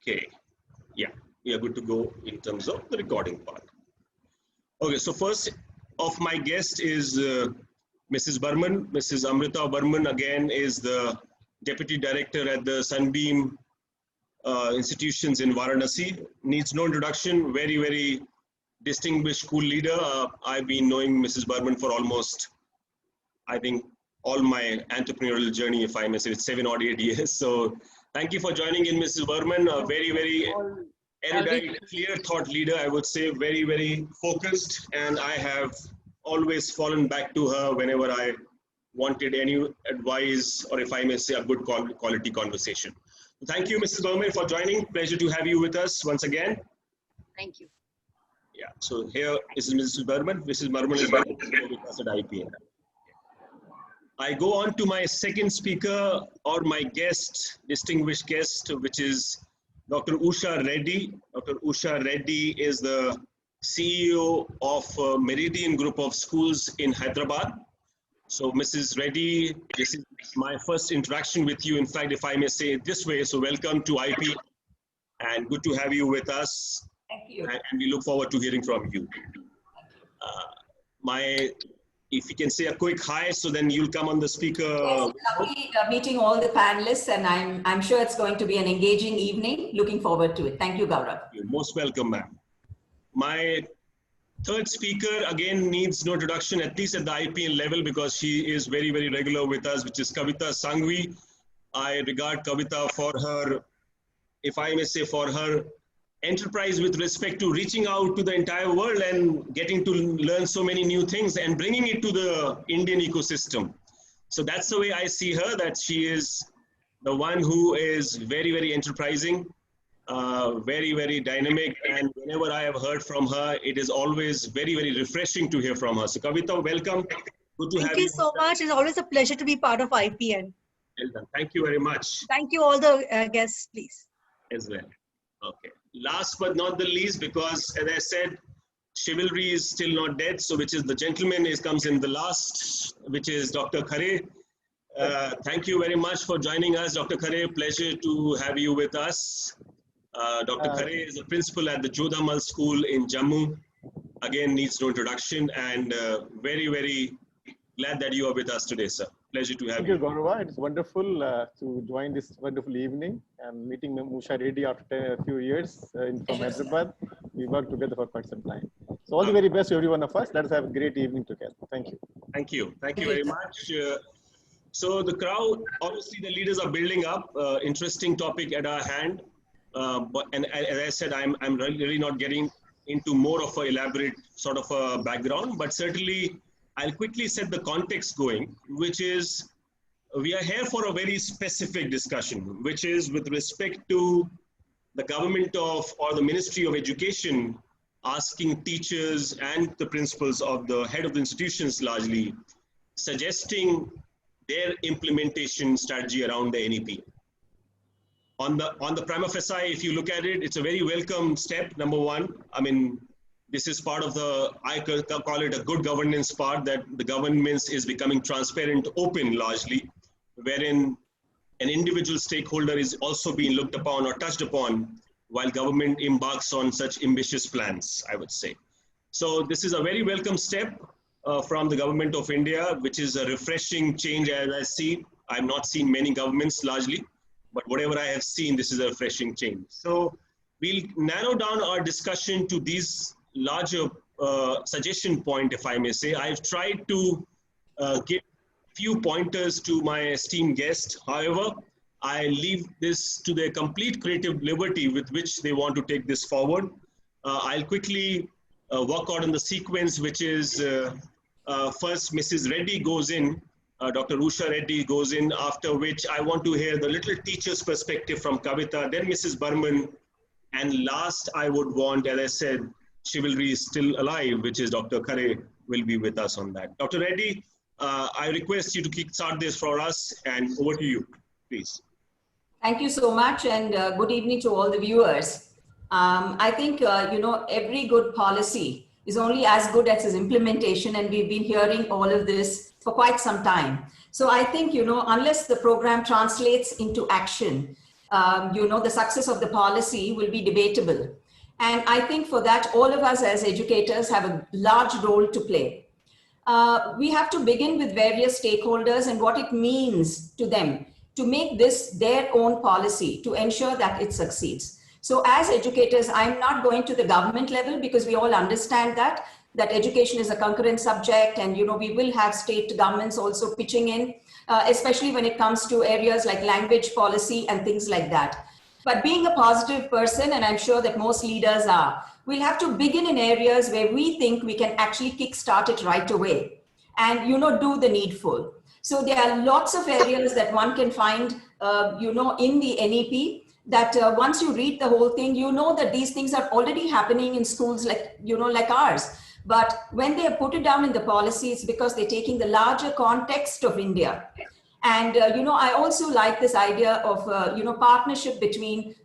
Okay, yeah, we are good to go in terms of the recording part. Okay, so first of my guest is Mrs. Burman. Mrs. Amrita Burman again is the Deputy Director at the Sunbeam institutions in Varanasi. Needs no introduction, very, very distinguished school leader. I've been knowing Mrs. Burman for almost, I think, all my entrepreneurial journey, if I may say, it's 7 or 8 years. So thank you for joining in, Mrs. Burman. A very, very erudite, clear thought leader, I would say, very, very focused. And I have always fallen back to her whenever I wanted any advice, or if I may say, a good quality conversation. Thank you, Mrs. Burman, for joining. Pleasure to have you with us once again. Thank you. Yeah, so here is Mrs. Burman. Mrs. Burman is with us at IPN. I go on to my second speaker, or my guest, distinguished guest, which is Dr. Usha Reddy. Dr. Usha Reddy is the CEO of Meridian Group of Schools in Hyderabad. So Mrs. Reddy, this is my first interaction with you. In fact, if I may say it this way, so welcome to IP and good to have you with us. Thank you. And we look forward to hearing from you. If you can say a quick hi, so then you'll come on the speaker. Yes, lovely meeting all the panelists, and I'm sure it's going to be an engaging evening. Looking forward to it. Thank you, Gaurav. You're most welcome, ma'am. My third speaker, again, needs no introduction, at least at the IPN level, because she is very, very regular with us, which is Kavita Sanghvi. I regard Kavita for her, if I may say, for her enterprise with respect to reaching out to the entire world and getting to learn so many new things and bringing it to the Indian ecosystem. So that's the way I see her, that she is the one who is very, very enterprising, very, very dynamic. And whenever I have heard from her, it is always very, very refreshing to hear from her. So Kavita, welcome. Good to have you. Thank you so much. It's always a pleasure to be part of IPN. Well done. Thank you very much. Thank you all the guests, please. As well. Okay. Last but not the least, because as I said, chivalry is still not dead. So which is the gentleman comes in the last, which is Dr. Khare. Thank you very much for joining us, Dr. Khare. Pleasure to have you with us. Dr. Khare is a principal at the Jodhamal School in Jammu. Again, needs no introduction, and very, very glad that you are with us today, sir. Pleasure to have you. Thank you, Gaurav. It's wonderful to join this wonderful evening and meeting Usha Reddy after a few years from Hyderabad. We worked together for quite some time. So all the very best to every one of us. Let us have a great evening together. Thank you. Thank you. Thank you very much. So the crowd, obviously the leaders are building up. Interesting topic at our hand. And as I said, I'm really not getting into more of an elaborate sort of a background, but certainly I'll quickly set the context going, which is we are here for a very specific discussion, which is with respect to the government of, or the Ministry of Education, asking teachers and the principals of the head of the institutions largely, suggesting their implementation strategy around the NEP. On the prima facie, if you look at it, it's a very welcome step, number one. I mean, this is part of I call it a good governance part, that the government is becoming transparent, open largely, wherein an individual stakeholder is also being looked upon or touched upon while government embarks on such ambitious plans, I would say. So this is a very welcome step from the government of India, which is a refreshing change as I see. I've not seen many governments largely, but whatever I have seen, this is a refreshing change. So we'll narrow down our discussion to these larger suggestion point, if I may say. I've tried to give few pointers to my esteemed guest. However, I leave this to their complete creative liberty with which they want to take this forward. I'll quickly work out in the sequence, which is first Mrs. Reddy goes in, Dr. Usha Reddy goes in, after which I want to hear the little teacher's perspective from Kavita, then Mrs. Burman, and last I would want, as I said, chivalry is still alive, which is Dr. Khare will be with us on that. Dr. Reddy, I request you to kickstart this for us, and over to you, please. Thank you so much, and good evening to all the viewers. I think, every good policy is only as good as its implementation, and we've been hearing all of this for quite some time. So I think, unless the program translates into action, the success of the policy will be debatable. And I think for that, all of us as educators have a large role to play. We have to begin with various stakeholders and what it means to them to make this their own policy to ensure that it succeeds. So as educators, I'm not going to the government level because we all understand that education is a concurrent subject, and we will have state governments also pitching in, especially when it comes to areas like language policy and things like that. But being a positive person, and I'm sure that most leaders are, we'll have to begin in areas where we think we can actually kickstart it right away and, do the needful. So there are lots of areas that one can find, in the NEP that once you read the whole thing, that these things are already happening in schools like ours. But when they put it down in the policy, it's because they're taking the larger context of India. And, I also like this idea of, partnership between,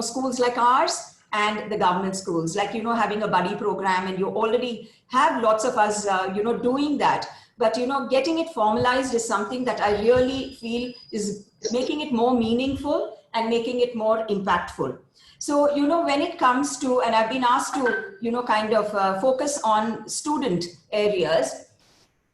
schools like ours and the government schools, like, having a buddy program, and you already have lots of us, doing that. But, getting it formalized is something that I really feel is making it more meaningful and making it more impactful. So, when it comes to, and I've been asked to, kind of focus on student areas.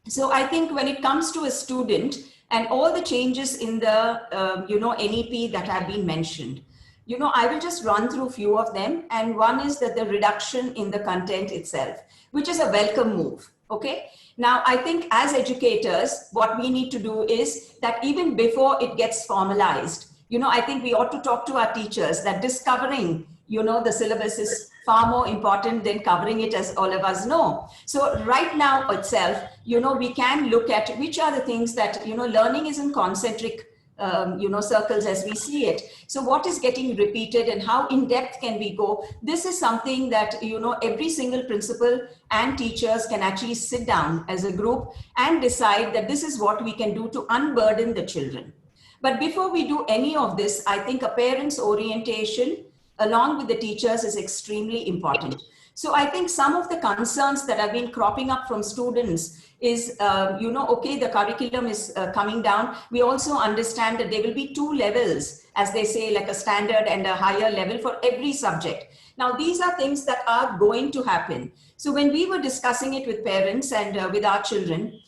So I think when it comes to a student and all the changes in the, NEP that have been mentioned, I will just run through a few of them. And one is that the reduction in the content itself, which is a welcome move. Okay. Now, I think as educators, what we need to do is that even before it gets formalized, I think we ought to talk to our teachers that discovering, the syllabus is far more important than covering it, as all of us know. So right now itself, we can look at which are the things that, learning is in concentric, circles as we see it. So what is getting repeated and how in depth can we go? This is something that, every single principal and teachers can actually sit down as a group and decide that this is what we can do to unburden the children. But before we do any of this, I think a parent's orientation along with the teachers is extremely important. So I think some of the concerns that have been cropping up from students is, okay, the curriculum is coming down. We also understand that there will be two levels, as they say, like a standard and a higher level for every subject. Now, these are things that are going to happen. So when we were discussing it with parents and with our children,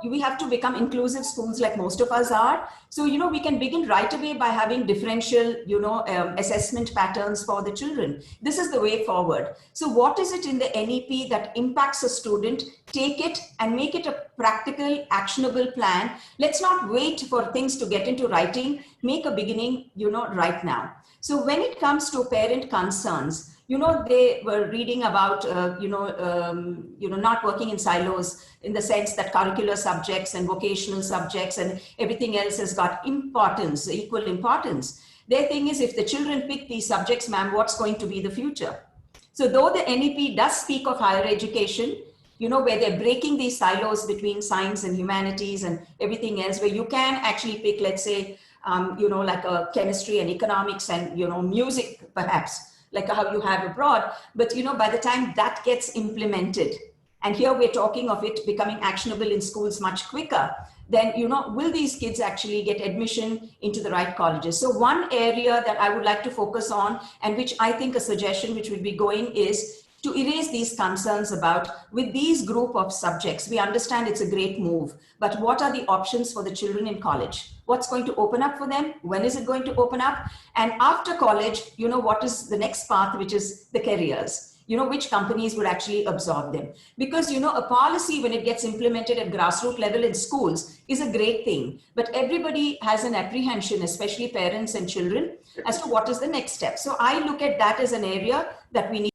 we have to become inclusive schools like most of us are. So, we can begin right away by having differential, assessment patterns for the children. This is the way forward. So what is it in the NEP that impacts a student? Take it and make it a practical, actionable plan. Let's not wait for things to get into writing. Make a beginning, right now. So when it comes to parent concerns, they were reading about, not working in silos in the sense that curricular subjects and vocational subjects and everything else has got importance, equal importance. Their thing is, if the children pick these subjects, ma'am, what's going to be the future? So though the NEP does speak of higher education, where they're breaking these silos between science and humanities and everything else, where you can actually pick, let's say, like a chemistry and economics and, music, perhaps, like how you have abroad. But, by the time that gets implemented, and here we're talking of it becoming actionable in schools much quicker, then, will these kids actually get admission into the right colleges? So one area that I would like to focus on, and which I think a suggestion which would be going, is to erase these concerns about with these group of subjects. We understand it's a great move, but what are the options for the children in college? What's going to open up for them? When is it going to open up? And after college, what is the next path, which is the careers? Which companies would actually absorb them? Because, a policy, when it gets implemented at grassroots level in schools, is a great thing. But everybody has an apprehension, especially parents and children, as to what is the next step. So I look at that as an area that we need.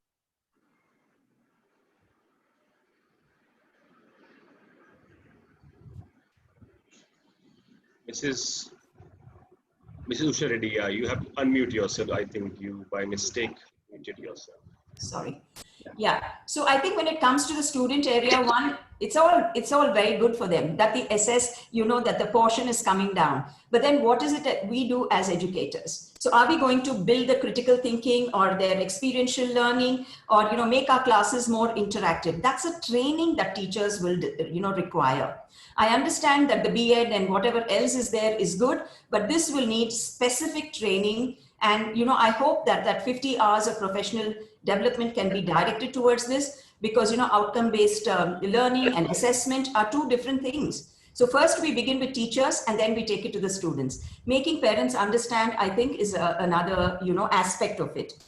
Mrs. Usha Reddy, you have to unmute yourself. I think you, by mistake, muted yourself. Sorry. Yeah. So I think when it comes to the student area, one, it's all very good for them that the SS, that the portion is coming down. But then what is it that we do as educators? So are we going to build the critical thinking or their experiential learning, or make our classes more interactive? That's a training that teachers will require. I understand that the B.Ed and whatever else is there is good, but this will need specific training. And I hope that 50 hours of professional development can be directed towards this, because outcome-based learning and assessment are two different things. So first we begin with teachers and then we take it to the students. Making parents understand, I think, is another aspect of it.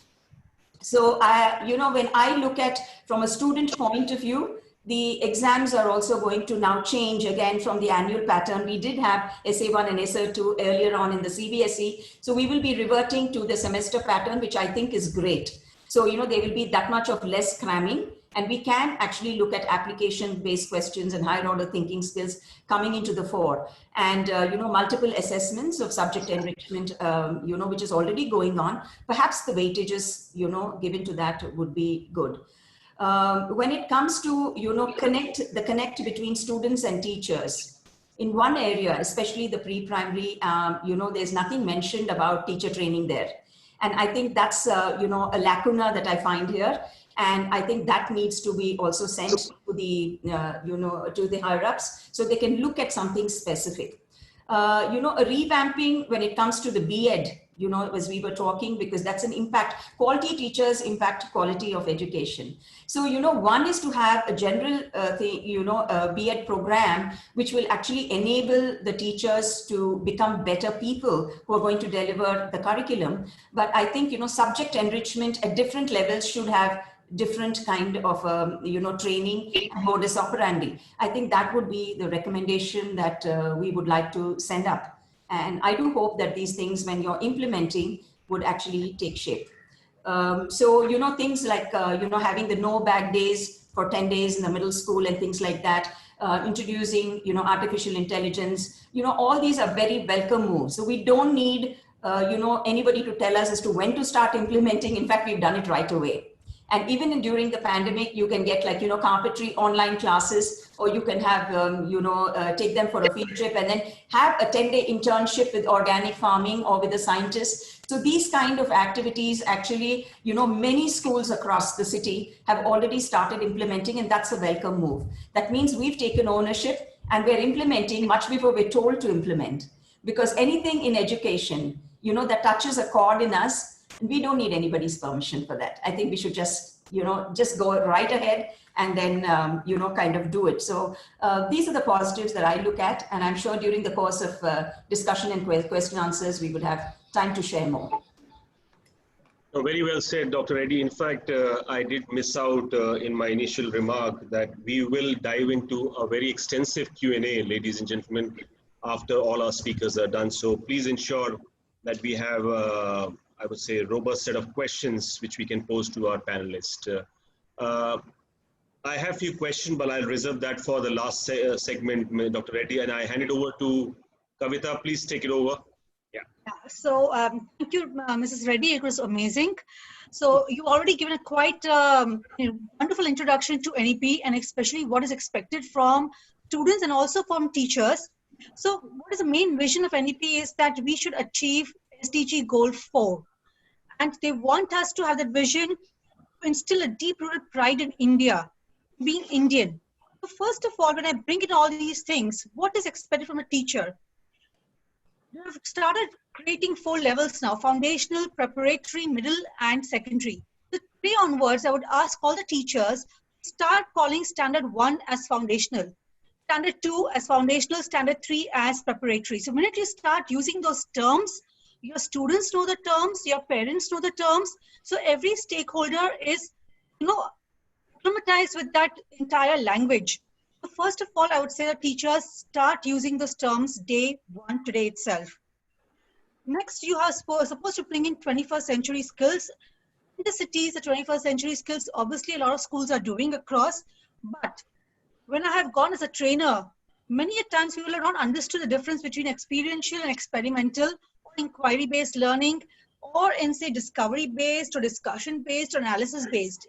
So when I look at from a student point of view, the exams are also going to now change again from the annual pattern. We did have SA1 and SA2 earlier on in the CBSE. So we will be reverting to the semester pattern, which I think is great. So, there will be that much of less cramming, and we can actually look at application-based questions and higher order thinking skills coming into the fore. And, multiple assessments of subject enrichment, which is already going on. Perhaps the weightages, given to that would be good. When it comes to, the connect between students and teachers, in one area, especially the pre-primary, there's nothing mentioned about teacher training there. And I think that's, a lacuna that I find here. And I think that needs to be also sent to the, to the higher ups so they can look at something specific. A revamping when it comes to the B.Ed, as we were talking, because that's an impact. Quality teachers impact quality of education. So, one is to have a general B.Ed program, which will actually enable the teachers to become better people who are going to deliver the curriculum. But I think, subject enrichment at different levels should have different kind of, training and modus operandi. I think that would be the recommendation that we would like to send up. And I do hope that these things, when you're implementing, would actually take shape. So, things like, having the no bag days for 10 days in the middle school and things like that, introducing, artificial intelligence, all these are very welcome moves. So we don't need, anybody to tell us as to when to start implementing. In fact, we've done it right away. And even during the pandemic, you can get like, carpentry online classes, or you can have, take them for a field trip and then have a 10-day internship with organic farming or with a scientist. So these kind of activities actually, many schools across the city have already started implementing, and that's a welcome move. That means we've taken ownership and we're implementing much before we're told to implement. Because anything in education, that touches a chord in us, we don't need anybody's permission for that. I think we should just, just go right ahead and then, kind of do it. So these are the positives that I look at. And I'm sure during the course of discussion and question answers, we would have time to share more. Oh, very well said, Dr. Reddy. In fact, I did miss out in my initial remark that we will dive into a very extensive Q&A, ladies and gentlemen, after all our speakers are done. So please ensure that we have I would say, a robust set of questions which we can pose to our panelists. I have a few questions, but I'll reserve that for the last segment, Dr. Reddy, and I hand it over to Kavita. Please take it over. Yeah. So thank you, Mrs. Reddy. It was amazing. So you already given a quite wonderful introduction to NEP, and especially what is expected from students and also from teachers. So what is the main vision of NEP is that we should achieve SDG Goal 4. And they want us to have that vision to instill a deep-rooted pride in India, being Indian. So first of all, when I bring in all these things, what is expected from a teacher? We have started creating 4 levels now: foundational, preparatory, middle, and secondary. So 3 onwards, I would ask all the teachers to start calling standard 1 as foundational, standard 2 as foundational, standard 3 as preparatory. So the minute you start using those terms, your students know the terms, your parents know the terms. So every stakeholder is, acclimatized with that entire language. So first of all, I would say that teachers start using those terms day 1 today itself. Next, you are supposed to bring in 21st century skills. In the cities, the 21st century skills, obviously a lot of schools are doing across. But when I have gone as a trainer, many a times people have not understood the difference between experiential and experimental, inquiry-based learning, or in say discovery-based or discussion-based or analysis-based.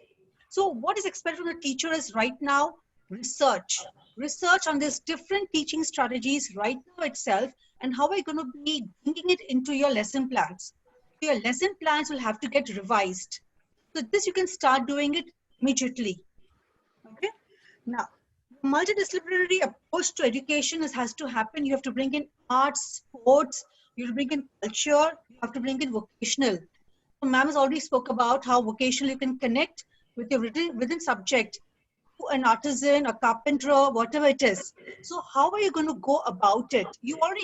So what is expected from the teacher is right now, research on these different teaching strategies right now itself, and how are you going to be bringing it into your lesson plans. Your lesson plans will have to get revised. So this you can start doing it immediately. Okay. Now, multidisciplinary approach to education has to happen. You have to bring in arts, sports, you have to bring in culture, you have to bring in vocational. So ma'am has already spoke about how vocational you can connect with your within subject to an artisan, a carpenter, whatever it is. So how are you going to go about it?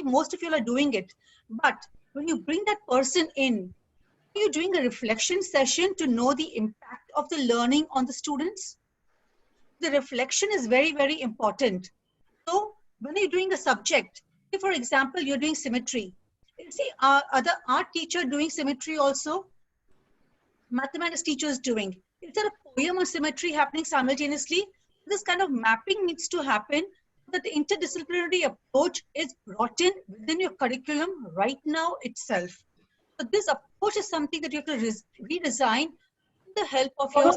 Most of you are doing it. But when you bring that person in, are you doing a reflection session to know the impact of the learning on the students? The reflection is very, very important. So when you're doing a subject, if for example, you're doing symmetry, see other art teacher doing symmetry also, mathematics teachers doing. Is there a poem on symmetry happening simultaneously? This kind of mapping needs to happen, that the interdisciplinary approach is brought in within your curriculum right now itself. So this approach is something that you have to redesign with the help of your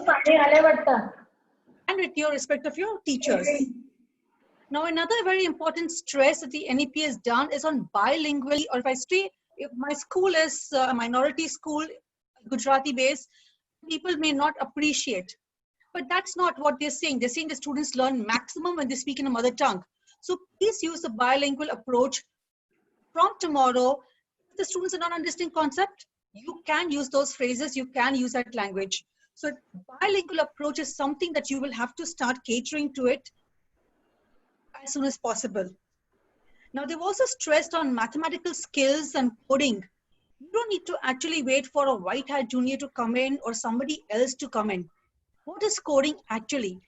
and with your respect of your teachers. Now, another very important stress that the NEP has done is on bilingual, or if my school is a minority school, Gujarati based, people may not appreciate. But that's not what they're saying. They're saying the students learn maximum when they speak in a mother tongue. So please use the bilingual approach from tomorrow. If the students are not understanding concept, you can use those phrases, you can use that language. So bilingual approach is something that you will have to start catering to it as soon as possible. Now, they've also stressed on mathematical skills and coding. You don't need to actually wait for a white hat junior to come in or somebody else to come in. What is coding actually?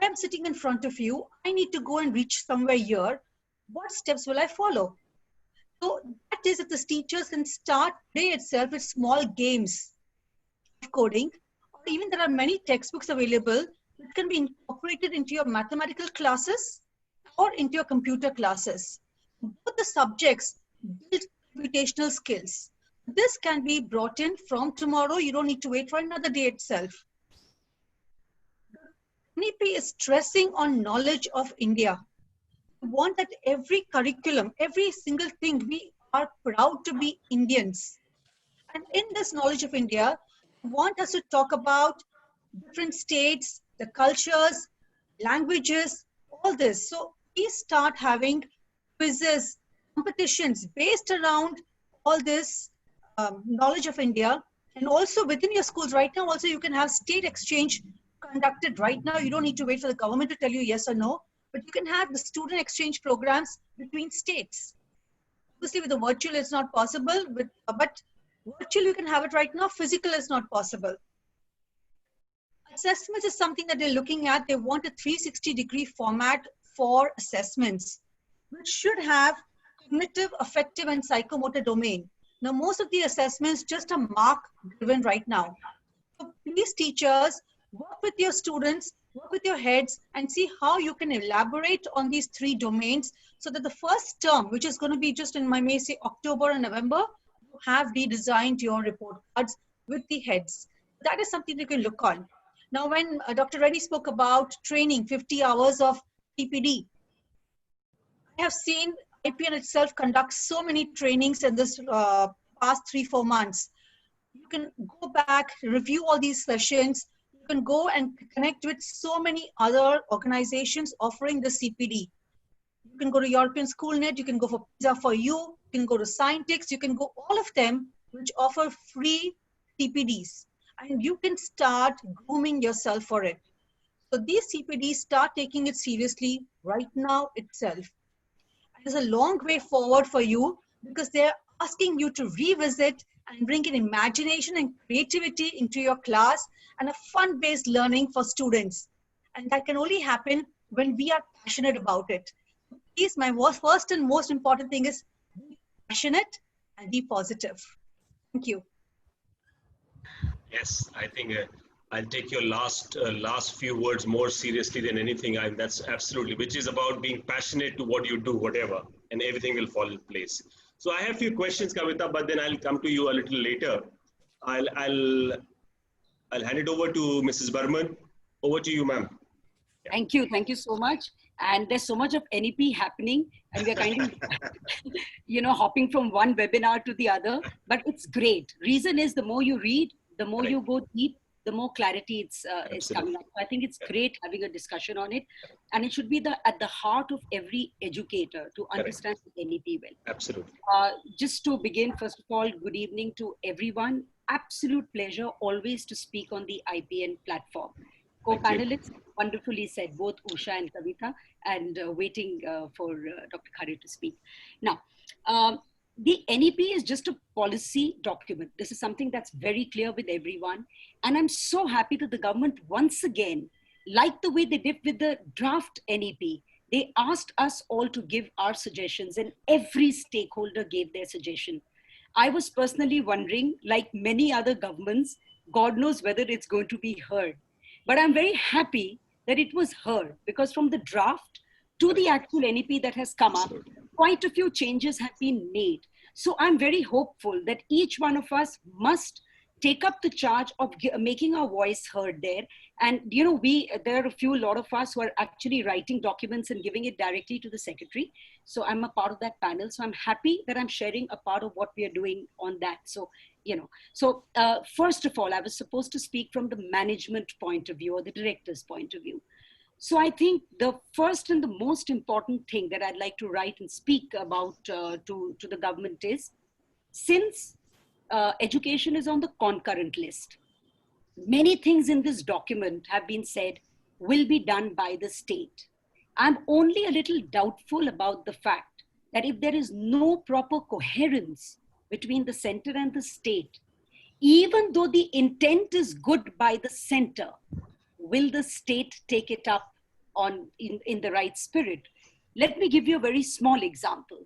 I am sitting in front of you. I need to go and reach somewhere here. What steps will I follow? So that is that the teachers can start today itself with small games of coding. Even there are many textbooks available that can be incorporated into your mathematical classes or into your computer classes. Both the subjects build computational skills. This can be brought in from tomorrow. You don't need to wait for another day itself. NEP is stressing on knowledge of India. We want that every curriculum, every single thing, we are proud to be Indians. And in this knowledge of India, want us to talk about different states, the cultures, languages, all this. So we start having quizzes, competitions based around all this knowledge of India. And also within your schools right now, also you can have state exchange conducted right now. You don't need to wait for the government to tell you yes or no, but you can have the student exchange programs between states. Obviously with the virtual, it's not possible, but virtual, you can have it right now. Physical is not possible. Assessments is something that they're looking at. They want a 360-degree format for assessments, which should have cognitive, affective, and psychomotor domain. Now, most of the assessments just a mark given right now. So please, teachers, work with your students, work with your heads, and see how you can elaborate on these 3 domains so that the first term, which is going to be just in, I may say, October and November, have redesigned your report cards with the heads. That is something you can look on. Now, when Dr. Reddy spoke about training, 50 hours of PPD, I have seen IPN itself conduct so many trainings in this past 3-4 months. You can go back, review all these sessions. You can go and connect with so many other organizations offering the CPD. You can go to European SchoolNet, you can go for Pizza for You, you can go to Scientix, you can go all of them which offer free CPDs, and you can start grooming yourself for it. So these CPDs, start taking it seriously right now itself. There's a long way forward for you because they're asking you to revisit and bring in imagination and creativity into your class and a fun-based learning for students. And that can only happen when we are passionate about it. Please, my first and most important thing is be passionate and be positive. Thank you. Yes, I think I'll take your last few words more seriously than anything. That's absolutely, which is about being passionate to what you do, whatever, and everything will fall in place. So I have a few questions, Kavita, but then I'll come to you a little later. I'll hand it over to Mrs. Burman. Over to you, ma'am. Thank you. Thank you so much. And there's so much of NEP happening, and we're kind of, hopping from one webinar to the other, but it's great. Reason is the more you read, the more you go deep, the more clarity it's coming up. I think it's great having a discussion on it, and it should be at the heart of every educator to understand the NEP well. Absolutely. Just to begin, first of all, good evening to everyone. Absolute pleasure always to speak on the IPN platform. Co-panelists wonderfully said, both Usha and Kavita, and waiting for Dr. Khare to speak. Now, the NEP is just a policy document. This is something that's very clear with everyone. And I'm so happy that the government once again, like the way they did with the draft NEP, they asked us all to give our suggestions, and every stakeholder gave their suggestion. I was personally wondering, like many other governments, God knows whether it's going to be heard. But I'm very happy that it was heard, because from the draft to the actual NEP that has come up, quite a few changes have been made. So I'm very hopeful that each one of us must take up the charge of making our voice heard there. And, there are a lot of us who are actually writing documents and giving it directly to the secretary. So I'm a part of that panel. So I'm happy that I'm sharing a part of what we are doing on that. So, first of all, I was supposed to speak from the management point of view or the director's point of view. So I think the first and the most important thing that I'd like to write and speak about to the government is, since education is on the concurrent list, many things in this document have been said will be done by the state. I'm only a little doubtful about the fact that if there is no proper coherence between the center and the state, even though the intent is good by the center, will the state take it up in the right spirit? Let me give you a very small example.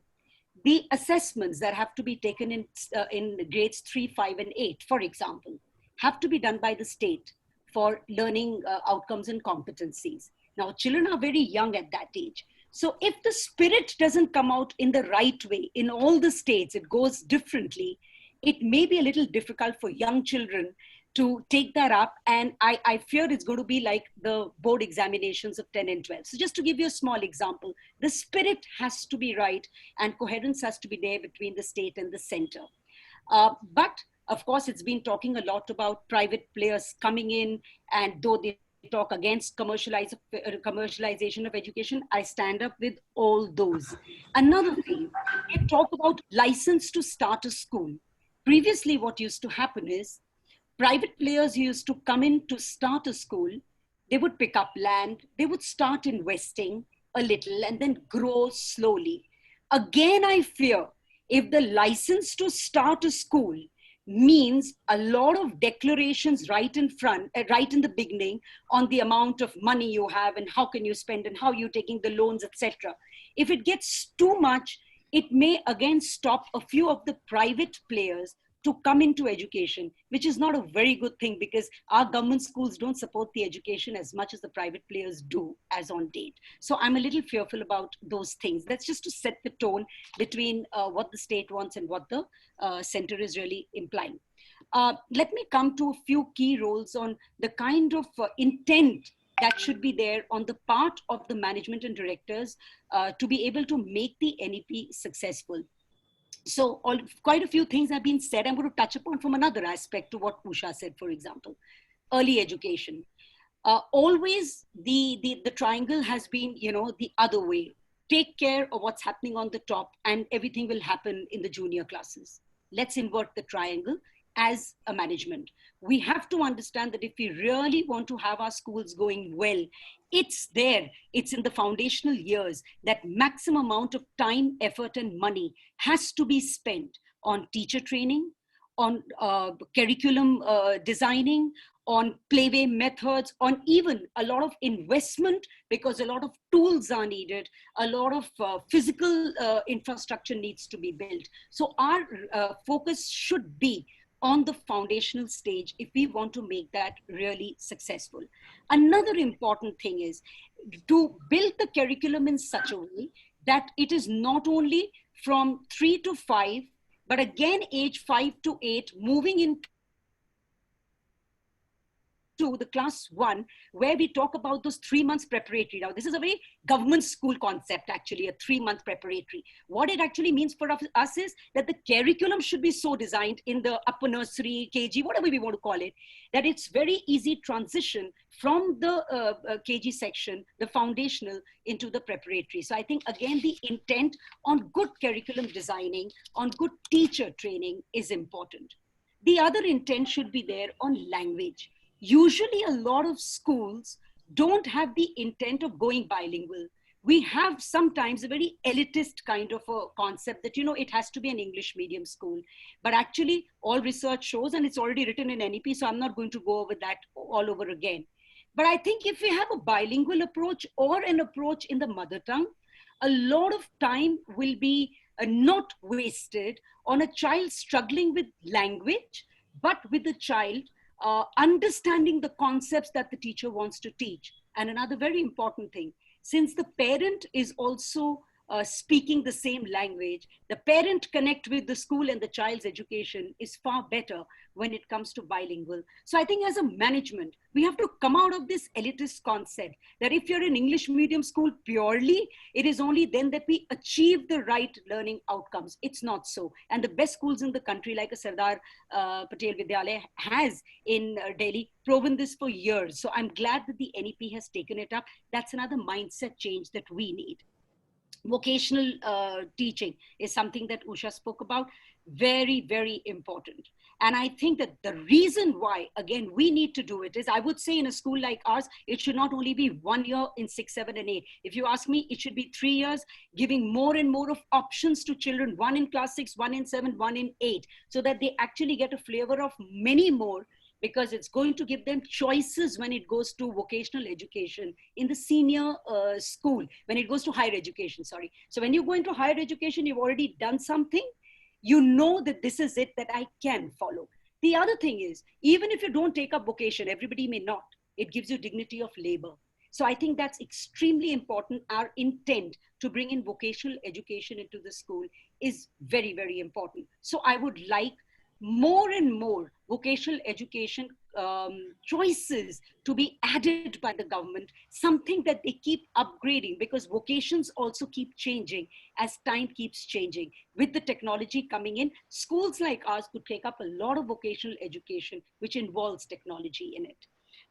The assessments that have to be taken in grades 3, 5, and 8, for example, have to be done by the state for learning outcomes and competencies. Now, children are very young at that age. So if the spirit doesn't come out in the right way, in all the states, it goes differently, it may be a little difficult for young children to take that up. And I fear it's going to be like the board examinations of 10 and 12. So just to give you a small example, the spirit has to be right and coherence has to be there between the state and the center. But of course, it's been talking a lot about private players coming in, and though they talk against commercialization of education, I stand up with all those. Another thing, they talk about license to start a school. Previously, what used to happen is private players used to come in to start a school. They would pick up land, they would start investing a little and then grow slowly. Again, I fear if the license to start a school means a lot of declarations right in the beginning on the amount of money you have and how can you spend and how you're taking the loans, etc. If it gets too much, it may again stop a few of the private players to come into education, which is not a very good thing because our government schools don't support the education as much as the private players do as on date. So I'm a little fearful about those things. That's just to set the tone between what the state wants and what the center is really implying. Let me come to a few key roles on the kind of intent that should be there on the part of the management and directors to be able to make the NEP successful. So quite a few things have been said. I'm going to touch upon from another aspect to what Usha said, for example, early education. Always the triangle has been, the other way. Take care of what's happening on the top and everything will happen in the junior classes. Let's invert the triangle as a management. We have to understand that if we really want to have our schools going well, it's there, it's in the foundational years that maximum amount of time, effort, and money has to be spent on teacher training, on curriculum designing, on playway methods, on even a lot of investment because a lot of tools are needed, a lot of physical infrastructure needs to be built. So our focus should be on the foundational stage if we want to make that really successful. Another important thing is to build the curriculum in such a way that it is not only from 3 to 5, but again age 5 to 8, moving into to the class 1, where we talk about those 3 months preparatory. Now, this is a very government school concept, actually, a 3-month preparatory. What it actually means for us is that the curriculum should be so designed in the upper nursery, KG, whatever we want to call it, that it's very easy transition from the KG section, the foundational, into the preparatory. So I think, again, the intent on good curriculum designing, on good teacher training is important. The other intent should be there on language. Usually a lot of schools don't have the intent of going bilingual. We have sometimes a very elitist kind of a concept that, you know, it has to be an English medium school. But actually all research shows, and it's already written in NEP, so I'm not going to go over that all over again. But I think if we have a bilingual approach or an approach in the mother tongue, a lot of time will be not wasted on a child struggling with language, but with the child understanding the concepts that the teacher wants to teach. And another very important thing, since the parent is also speaking the same language, the parent connect with the school and the child's education is far better when it comes to bilingual. So I think as a management, we have to come out of this elitist concept that if you're in English medium school purely, it is only then that we achieve the right learning outcomes. It's not so. And the best schools in the country, like a Sardar Patel Vidyalaya has in Delhi, proven this for years. So I'm glad that the NEP has taken it up. That's another mindset change that we need. Vocational teaching is something that Usha spoke about, very, very important. And I think that the reason why, again, we need to do it is, I would say in a school like ours, it should not only be 1 year in 6, 7, and 8. If you ask me, it should be 3 years, giving more and more of options to children, 1 in class 6, 1 in 7, 1 in 8, so that they actually get a flavor of many more, because it's going to give them choices when it goes to vocational education in the senior school, when it goes to higher education, sorry. So when you go into higher education, you've already done something, you know that this is it that I can follow. The other thing is, even if you don't take up vocation, everybody may not, it gives you dignity of labor. So I think that's extremely important. Our intent to bring in vocational education into the school is very, very important. So I would like more and more vocational education choices to be added by the government, something that they keep upgrading, because vocations also keep changing as time keeps changing. With the technology coming in, schools like ours could take up a lot of vocational education, which involves technology in it.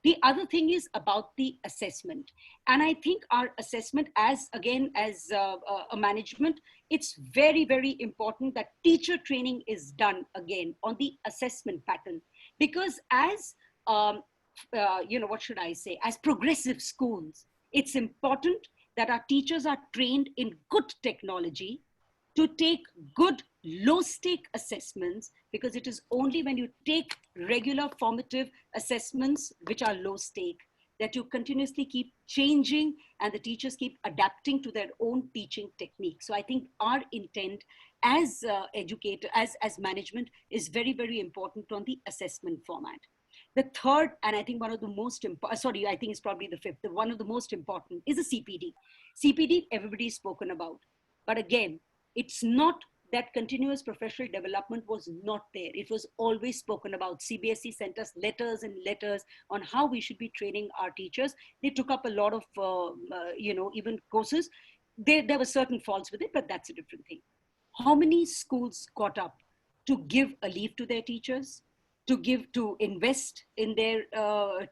The other thing is about the assessment. And I think our assessment as a management, it's very, very important that teacher training is done again on the assessment pattern. Because as, what should I say, as progressive schools, it's important that our teachers are trained in good technology to take good low-stake assessments, because it is only when you take regular formative assessments, which are low-stake, that you continuously keep changing and the teachers keep adapting to their own teaching technique. So I think our intent as educator, as management, is very, very important on the assessment format. The third, and I think one of the most important, I think it's probably the fifth, one of the most important is the CPD. CPD, everybody's spoken about. But again, it's not that continuous professional development was not there. It was always spoken about. CBSE sent us letters and letters on how we should be training our teachers. They took up a lot of, even courses. There were certain faults with it, but that's a different thing. How many schools got up to give a leave to their teachers, to invest in their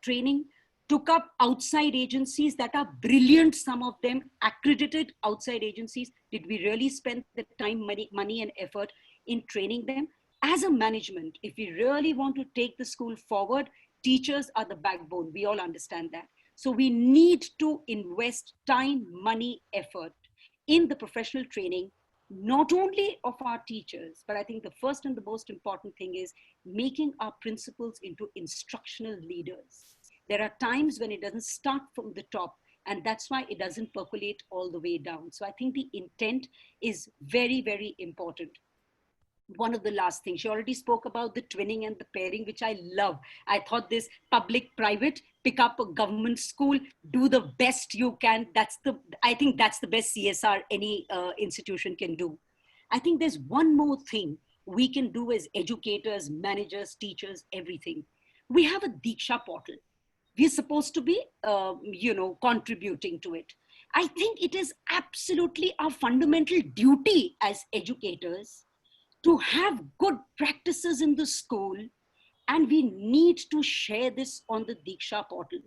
training, took up outside agencies that are brilliant, some of them accredited outside agencies? Did we really spend the time, money and effort in training them? As a management, if we really want to take the school forward, teachers are the backbone. We all understand that. So we need to invest time, money, effort in the professional training, not only of our teachers, but I think the first and the most important thing is making our principals into instructional leaders. There are times when it doesn't start from the top, and that's why it doesn't percolate all the way down. So I think the intent is very, very important. One of the last things, she already spoke about the twinning and the pairing, which I love. I thought this public-private, pick up a government school, do the best you can. I think that's the best CSR any institution can do. I think there's one more thing we can do as educators, managers, teachers, everything. We have a Diksha portal. we're supposed to be, contributing to it. I think it is absolutely our fundamental duty as educators to have good practices in the school, and we need to share this on the Diksha portal,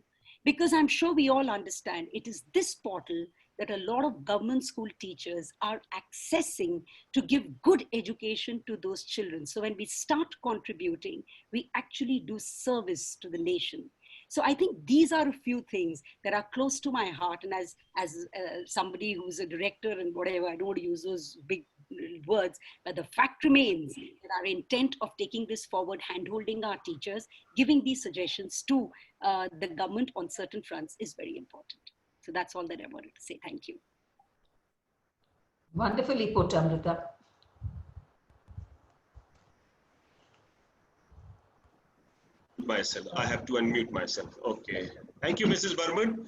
because I'm sure we all understand it is this portal that a lot of government school teachers are accessing to give good education to those children. So when we start contributing, we actually do service to the nation. So I think these are a few things that are close to my heart. And as somebody who's a director and whatever, I don't want to use those big words, but the fact remains that our intent of taking this forward, handholding our teachers, giving these suggestions to the government on certain fronts is very important. So that's all that I wanted to say. Thank you. Wonderfully put, Amrita. Myself. I have to unmute myself. Okay. Thank you, Mrs. Burman.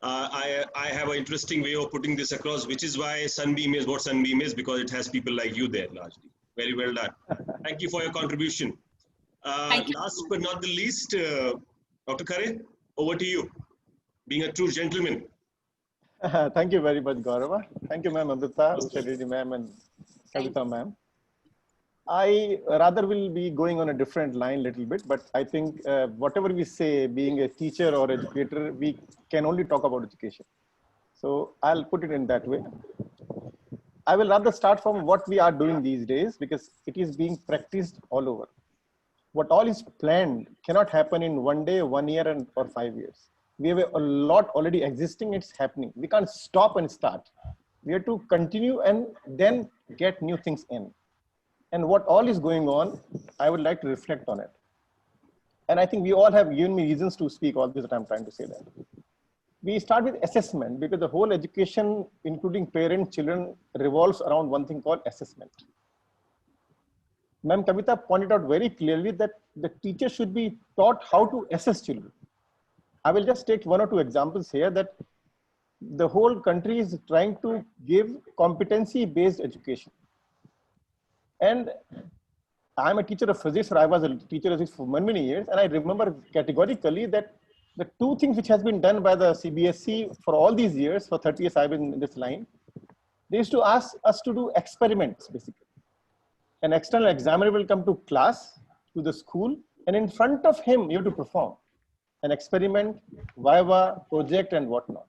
I have an interesting way of putting this across, which is why Sunbeam is what Sunbeam is, because it has people like you there largely. Very well done. Thank you for your contribution. Thank you. Last but not the least, Dr. Khare, over to you. Being a true gentleman. Thank you very much, Gaurava. Thank you, ma'am, Amrita, Usha Reddy, ma'am, and Kavita, ma'am. I rather will be going on a different line a little bit, but I think whatever we say, being a teacher or educator, we can only talk about education. So I'll put it in that way. I will rather start from what we are doing these days, because it is being practiced all over. What all is planned cannot happen in 1 day, 1 year, or 5 years. We have a lot already existing, it's happening. We can't stop and start. We have to continue and then get new things in. And what all is going on, I would like to reflect on it. And I think we all have given me reasons to speak all this that I'm trying to say that. We start with assessment, because the whole education, including parents, children, revolves around one thing called assessment. Ma'am Kavita pointed out very clearly that the teacher should be taught how to assess children. I will just take 1 or 2 examples here that the whole country is trying to give competency-based education. And I'm a teacher of physics, or I was a teacher of physics for many years. And I remember categorically that the 2 things which has been done by the CBSE for all these years, for 30 years I've been in this line, they used to ask us to do experiments, basically. An external examiner will come to class, to the school, and in front of him, you have to perform an experiment, viva, project, and whatnot.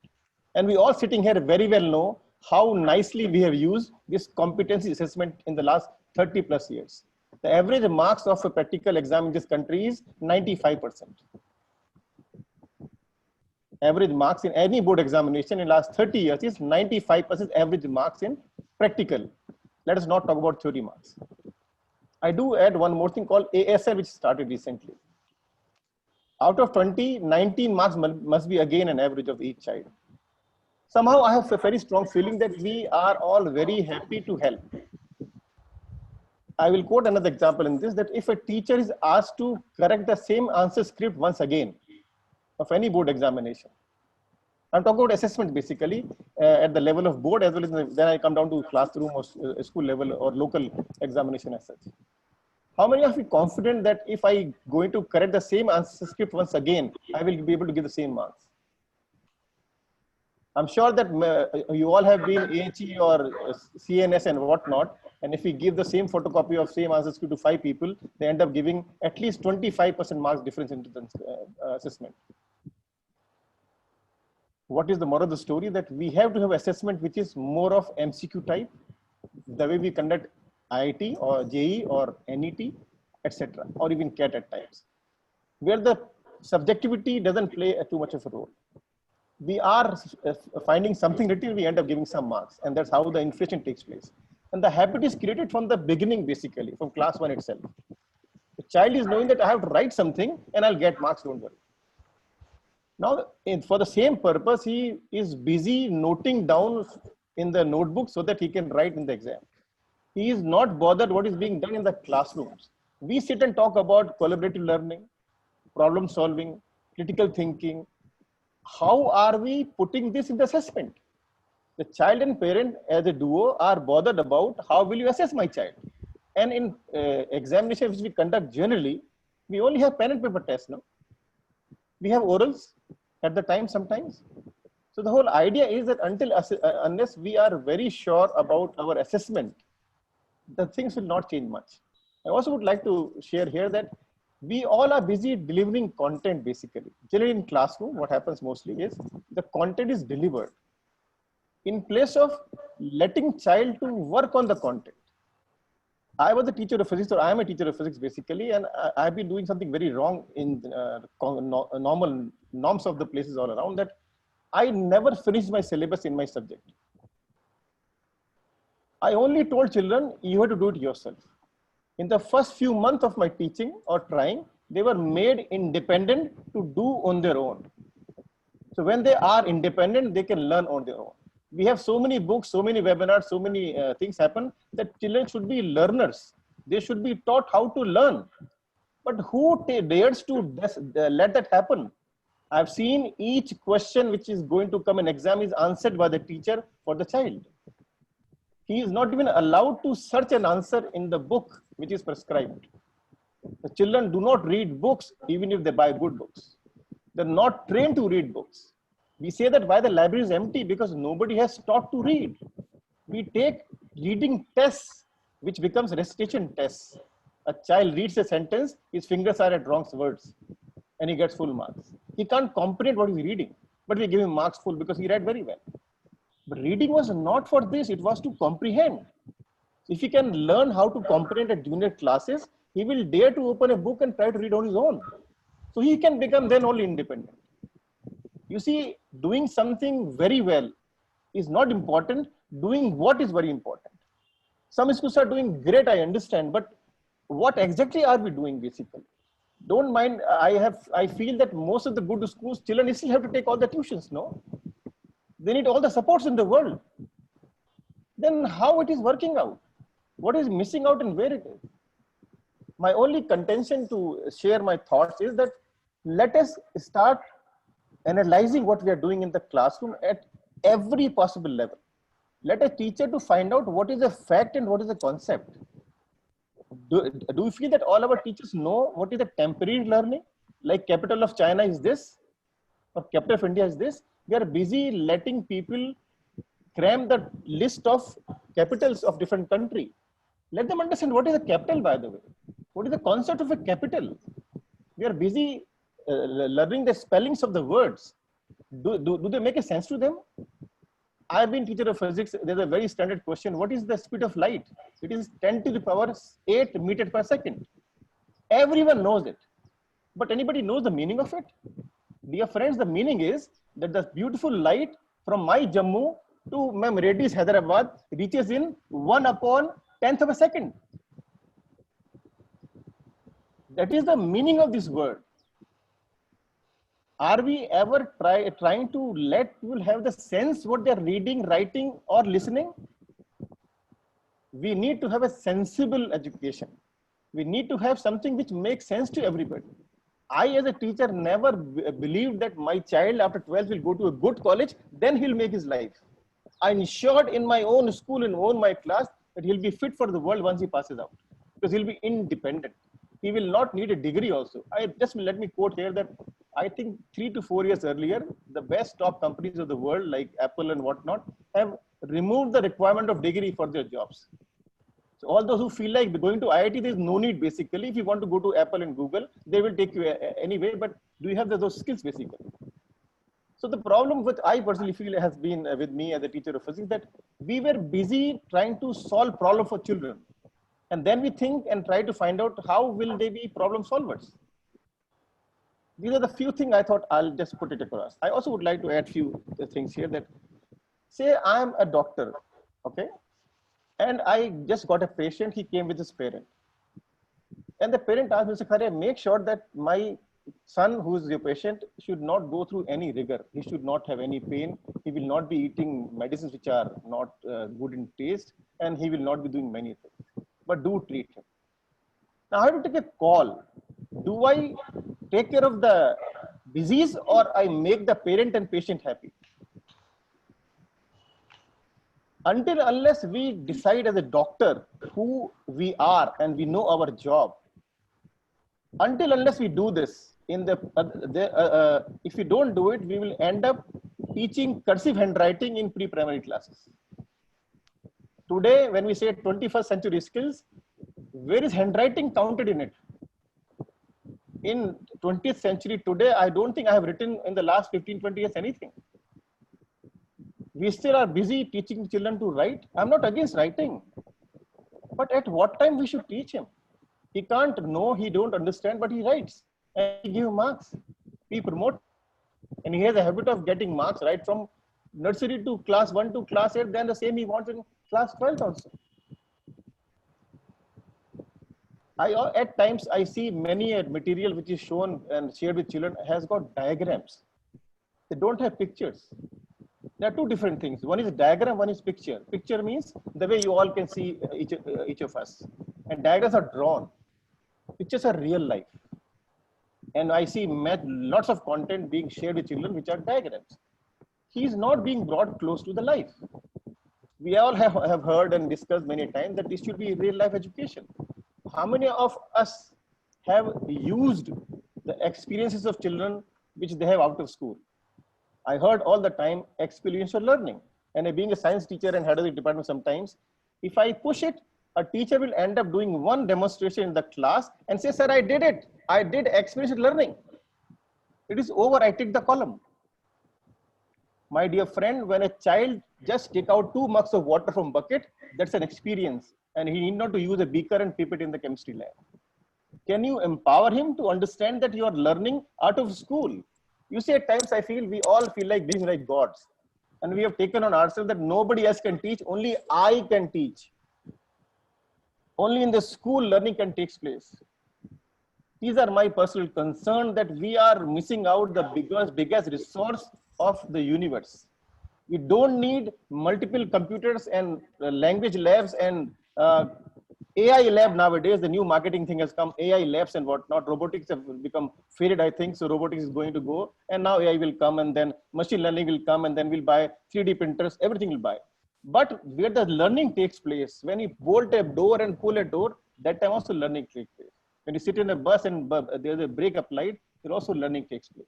And we all sitting here very well know how nicely we have used this competency assessment in the last 30 plus years. The average marks of a practical exam in this country is 95%. Average marks in any board examination in the last 30 years is 95% average marks in practical. Let us not talk about theory marks. I do add one more thing called ASL, which started recently. Out of 20, 19 marks must be again an average of each child. Somehow I have a very strong feeling that we are all very happy to help. I will quote another example in this, that if a teacher is asked to correct the same answer script once again of any board examination, I'm talking about assessment basically at the level of board, as well as then I come down to classroom or school level or local examination as such. How many of you confident that if I going to correct the same answer script once again, I will be able to give the same marks? I'm sure that you all have been AHE or CNS and whatnot. And if we give the same photocopy of same answer script to 5 people, they end up giving at least 25% marks difference into the assessment. What is the moral of the story? That we have to have assessment which is more of MCQ type, the way we conduct IIT or JEE or NET, etc., or even CAT at times, where the subjectivity doesn't play too much of a role. We are finding something written, we end up giving some marks, and that's how the inflation takes place. And the habit is created from the beginning, basically, from class 1 itself. The child is knowing that I have to write something and I'll get marks, don't worry. Now, for the same purpose, he is busy noting down in the notebook so that he can write in the exam. He is not bothered what is being done in the classrooms. We sit and talk about collaborative learning, problem solving, critical thinking. How are we putting this in the assessment? The child and parent as a duo are bothered about how will you assess my child. And in examination which we conduct generally, we only have pen and paper tests now. We have orals at the time sometimes. So the whole idea is that unless we are very sure about our assessment, the things will not change much. I also would like to share here that we all are busy delivering content basically. Generally in classroom, what happens mostly is the content is delivered in place of letting child to work on the content. I was a teacher of physics, or I am a teacher of physics basically, and I've been doing something very wrong in normal norms of the places all around, that I never finished my syllabus in my subject. I only told children, you have to do it yourself. In the first few months of my teaching or trying, they were made independent to do on their own. So when they are independent, they can learn on their own. We have so many books, so many webinars, so many things happen that children should be learners. They should be taught how to learn. But who dares to let that happen? I've seen each question which is going to come in exam is answered by the teacher for the child. He is not even allowed to search an answer in the book which is prescribed. The children do not read books even if they buy good books. They're not trained to read books. We say that why the library is empty, because nobody has taught to read. We take reading tests, which becomes recitation tests. A child reads a sentence, his fingers are at wrong words, and he gets full marks. He can't comprehend what he's reading, but we give him marks full because he read very well. But reading was not for this, it was to comprehend. If he can learn how to comprehend at junior classes, he will dare to open a book and try to read on his own. So he can become then only independent. You see, doing something very well is not important. Doing what is very important. Some schools are doing great, I understand, but what exactly are we doing basically? Don't mind, I feel that most of the good schools, children still have to take all the tuitions, no? They need all the supports in the world. Then how it is working out? What is missing out and where it is? My only contention to share my thoughts is that let us start analyzing what we are doing in the classroom at every possible level. Let a teacher to find out what is a fact and what is a concept. Do you feel that all our teachers know what is the temporary learning? Like capital of China is this, or capital of India is this. We are busy letting people cram the list of capitals of different country. Let them understand what is a capital, by the way. What is the concept of a capital? We are busy learning the spellings of the words. Do they make a sense to them? I've been teacher of physics. There's a very standard question. What is the speed of light? It is 10 to the power 8 meters per second. Everyone knows it. But anybody knows the meaning of it? Dear friends, the meaning is that the beautiful light from my Jammu to Ma'am Reddy's Hyderabad reaches in 1/10th of a second. That is the meaning of this word. Are we ever trying to let people have the sense what they're reading, writing, or listening? We need to have a sensible education. We need to have something which makes sense to everybody. I, as a teacher, never believed that my child after 12 will go to a good college, then he'll make his life. I ensured in my own school and own my class that he'll be fit for the world once he passes out, because he'll be independent. He will not need a degree also. Let me quote here that I think 3 to 4 years earlier, the best top companies of the world like Apple and whatnot have removed the requirement of degree for their jobs. So all those who feel like going to IIT, there's no need basically. If you want to go to Apple and Google, they will take you anyway, but do you have those skills basically? So the problem which I personally feel has been with me as a teacher of physics, that we were busy trying to solve problem for children. And then we think and try to find out how will they be problem solvers. These are the few things I thought I'll just put it across. I also would like to add few things here that, say I'm a doctor, okay? And I just got a patient, he came with his parent. And the parent asked Mr. Khare, make sure that my son, who is your patient, should not go through any rigor. He should not have any pain. He will not be eating medicines which are not good in taste, and he will not be doing many things. But do treat him. Now I have to take a call. Do I take care of the disease or I make the parent and patient happy? Unless we decide as a doctor who we are and we know our job, unless we do this, in if we don't do it, we will end up teaching cursive handwriting in pre-primary classes. Today, when we say 21st century skills, where is handwriting counted in it? In 20th century today, I don't think I have written in the last 15, 20 years anything. We still are busy teaching children to write. I'm not against writing, but at what time we should teach him? He can't know, he don't understand, but he writes and we give marks. We promote, and he has a habit of getting marks right from nursery to class 1 to class 8, then the same he wants in class 12 also. At times I see many material which is shown and shared with children has got diagrams. They don't have pictures. There are two different things. One is diagram, one is picture. Picture means the way you all can see each of us. And diagrams are drawn. Pictures are real life. And I see lots of content being shared with children which are diagrams. He is not being brought close to the life. We all have heard and discussed many times that this should be real life education. How many of us have used the experiences of children which they have out of school? I heard all the time experiential learning. And being a science teacher and head of the department sometimes, if I push it, a teacher will end up doing one demonstration in the class and say, sir, I did it. I did experiential learning. It is over, I tick the column. My dear friend, when a child just take out 2 mugs of water from bucket, that's an experience. And he need not to use a beaker and pipette in the chemistry lab. Can you empower him to understand that you are learning out of school? You see, at times I feel we all feel like being like gods. And we have taken on ourselves that nobody else can teach, only I can teach. Only in the school learning can take place. These are my personal concern that we are missing out the biggest resource of the universe. We don't need multiple computers and language labs and AI lab nowadays. The new marketing thing has come, AI labs and whatnot. Robotics have become faded, I think. So robotics is going to go, and now AI will come, and then machine learning will come, and then we'll buy 3D printers, everything will buy. But where the learning takes place, when you bolt a door and pull a door, that time also learning takes place. When you sit in a bus and there's a brake applied, there also learning takes place.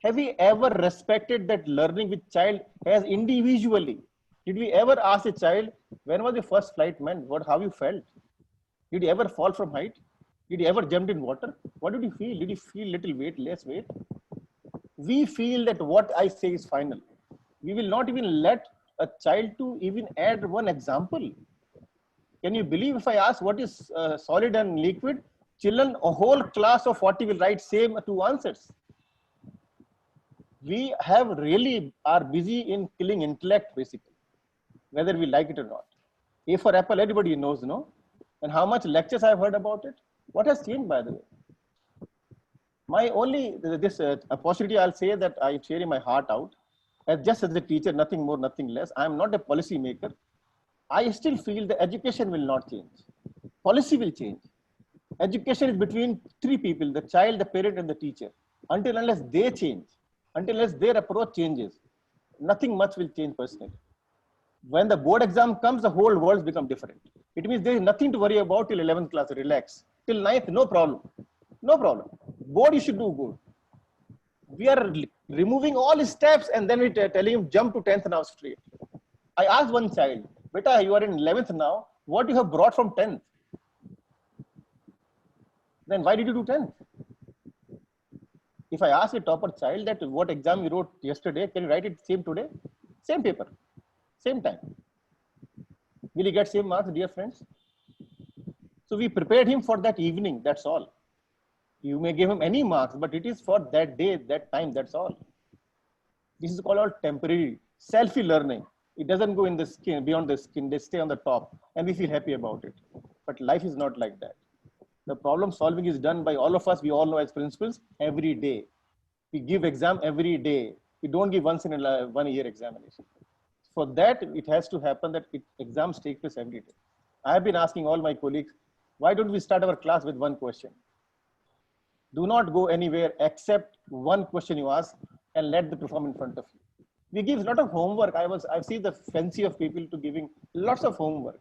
Have we ever respected that learning which child has individually? Did we ever ask a child, when was your first flight, man? How you felt? Did you ever fall from height? Did you ever jump in water? What did you feel? Did you feel little weight, less weight? We feel that what I say is final. We will not even let a child to even add one example. Can you believe if I ask what is solid and liquid? Children, a whole class of 40 will write same 2 answers. We have really are busy in killing intellect basically, whether we like it or not. A for apple, everybody knows, no? And how much lectures I've heard about it? What has changed, by the way? My only, this opportunity, I'll say that I'm sharing my heart out. Just as a teacher, nothing more, nothing less. I'm not a policy maker. I still feel the education will not change. Policy will change. Education is between 3 people, the child, the parent, and the teacher. Until unless they change, until unless their approach changes, nothing much will change personally. When the board exam comes, the whole world becomes different. It means there is nothing to worry about till 11th class, relax. Till 9th, no problem. No problem. Board, you should do good. We are removing all his steps and then we telling him jump to 10th now straight. I asked one child, beta, you are in 11th now. What you have brought from 10th? Then why did you do 10th? If I ask a topper child that what exam you wrote yesterday, can you write it same today? Same paper, same time. Will he get same marks, dear friends? So we prepared him for that evening, that's all. You may give him any marks, but it is for that day, that time, that's all. This is called temporary, selfie learning. It doesn't go in the skin, beyond the skin, they stay on the top and we feel happy about it. But life is not like that. The problem solving is done by all of us, we all know as principals, every day. We give exam every day. We don't give once in a 1 year examination. For that, it has to happen that exams take place every day. I have been asking all my colleagues, why don't we start our class with one question? Do not go anywhere except one question you ask and let the perform in front of you. We give a lot of homework. I've seen the fancy of people to giving lots of homework.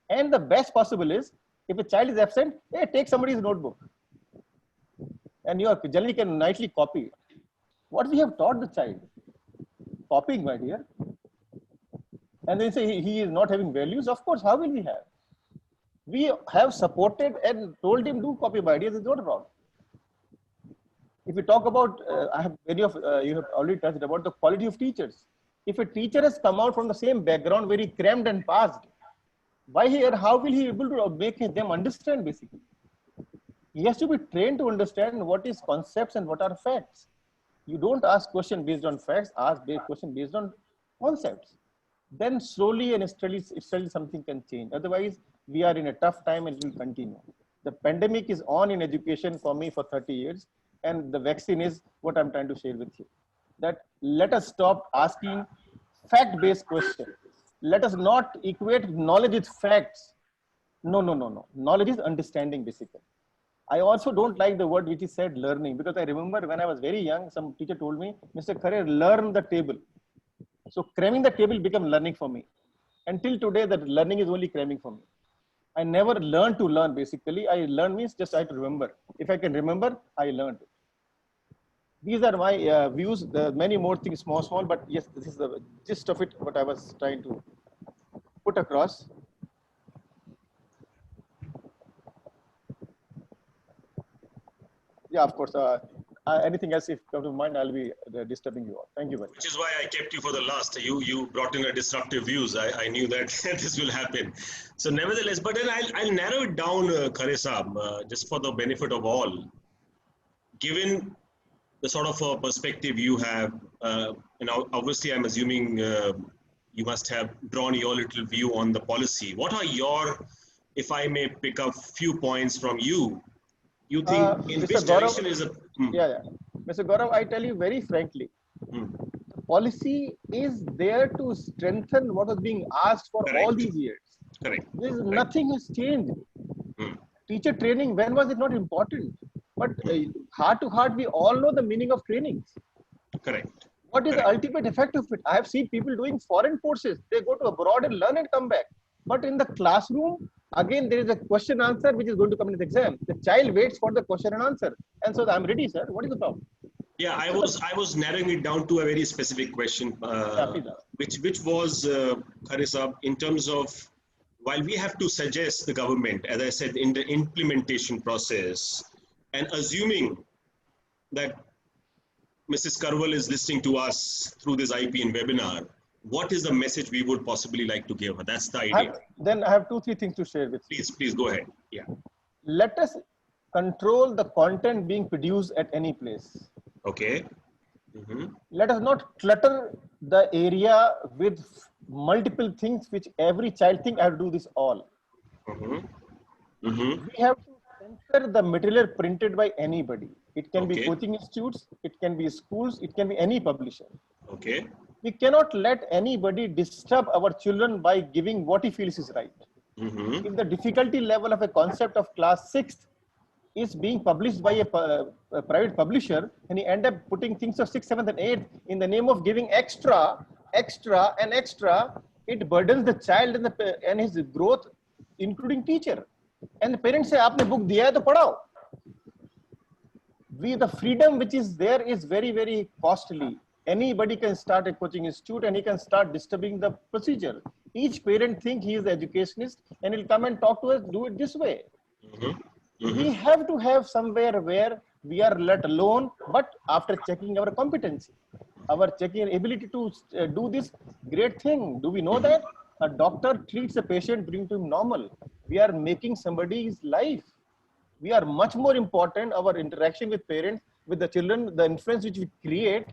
And the best possible is, if a child is absent, hey, take somebody's notebook. and you are generally can nightly copy. What we have taught the child? Copying, my dear. And they say he is not having values. Of course, how will we have? We have supported and told him do copy my ideas. It's not wrong. If we talk about, I have many of you have already touched about the quality of teachers. If a teacher has come out from the same background, very crammed and passed, why here? How will he be able to make them understand? Basically, he has to be trained to understand what is concepts and what are facts. You don't ask question based on facts. Ask question based on concepts. Then slowly and steadily something can change. Otherwise, we are in a tough time and it will continue. The pandemic is on in education for me for 30 years. And the vaccine is what I'm trying to share with you. That let us stop asking fact-based questions. Let us not equate knowledge with facts. No. Knowledge is understanding, basically. I also don't like the word which is said learning, because I remember when I was very young, some teacher told me, Mr. Khare, learn the table. So cramming the table became learning for me. Until today, that learning is only cramming for me. I never learned to learn, basically. I learn means just I have to remember. If I can remember, I learned. These are my views. There are many more things, small, but yes, this is the gist of it, what I was trying to put across. Yeah, of course. Anything else if come to mind, I'll be disturbing you all. Thank you very much. Which is why I kept you for the last. You brought in a disruptive views. I knew that this will happen. So nevertheless, but then I'll narrow it down, Khare Saab, just for the benefit of all. Given the sort of perspective you have, obviously I'm assuming you must have drawn your little view on the policy. What are your, if I may pick up few points from you, you think in Mr. which direction is a... Yeah. Mr. Gaurav, I tell you very frankly, the policy is there to strengthen what was being asked for all these years. Correct. Nothing has changed. Teacher training, when was it not important? But heart to heart, we all know the meaning of trainings. Correct. What is the ultimate effect of it? I have seen people doing foreign courses. They go to abroad and learn and come back. But in the classroom, again, there is a question answer which is going to come in the exam. The child waits for the question and answer. And so I'm ready, sir. What is the problem? Yeah, I was narrowing it down to a very specific question, which was, Khare Saab, in terms of, while we have to suggest the government, as I said, in the implementation process, and assuming that Mrs. Karwal is listening to us through this IPN webinar, what is the message we would possibly like to give her? That's the idea. Then I have 2-3 things to share with you. Please go ahead. Yeah. Let us control the content being produced at any place. Okay. Let us not clutter the area with multiple things which every child thinks I have to do this all. We have to censor the material printed by anybody. It can be coaching institutes, it can be schools, it can be any publisher. Okay. We cannot let anybody disturb our children by giving what he feels is right. If the difficulty level of a concept of class 6th is being published by a private publisher, and he end up putting things of 6th, 7th, and 8th in the name of giving extra, it burdens the child and his growth, including teacher. And the parents say, "Aapne book diya hai to padhao." The freedom which is there is very, very costly. Anybody can start a coaching institute and he can start disturbing the procedure. Each parent thinks he is the educationist and he'll come and talk to us, do it this way. We have to have somewhere where we are let alone, but after checking our competency, our checking ability to do this great thing. Do we know that? A doctor treats a patient, bring to him normal. We are making somebody's life. We are much more important. Our interaction with parents, with the children, the influence which we create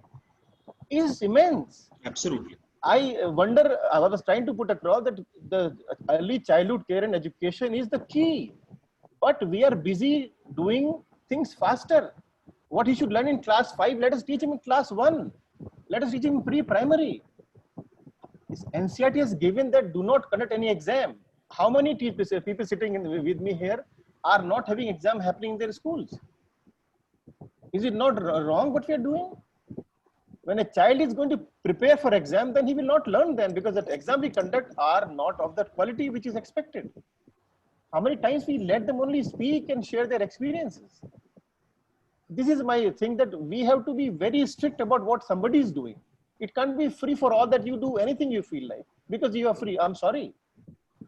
is immense. Absolutely. I wonder, I was trying to put across that the early childhood care and education is the key. But we are busy doing things faster. What he should learn in class 5, let us teach him in class 1. Let us teach him in pre-primary. NCERT has given that do not conduct any exam. How many people sitting with me here are not having exam happening in their schools? Is it not wrong what we are doing? When a child is going to prepare for exam, then he will not learn then, because the exam we conduct are not of that quality which is expected. How many times we let them only speak and share their experiences? this is my thing, that we have to be very strict about what somebody is doing. It can't be free for all, that you do anything you feel like because you are free. I'm sorry.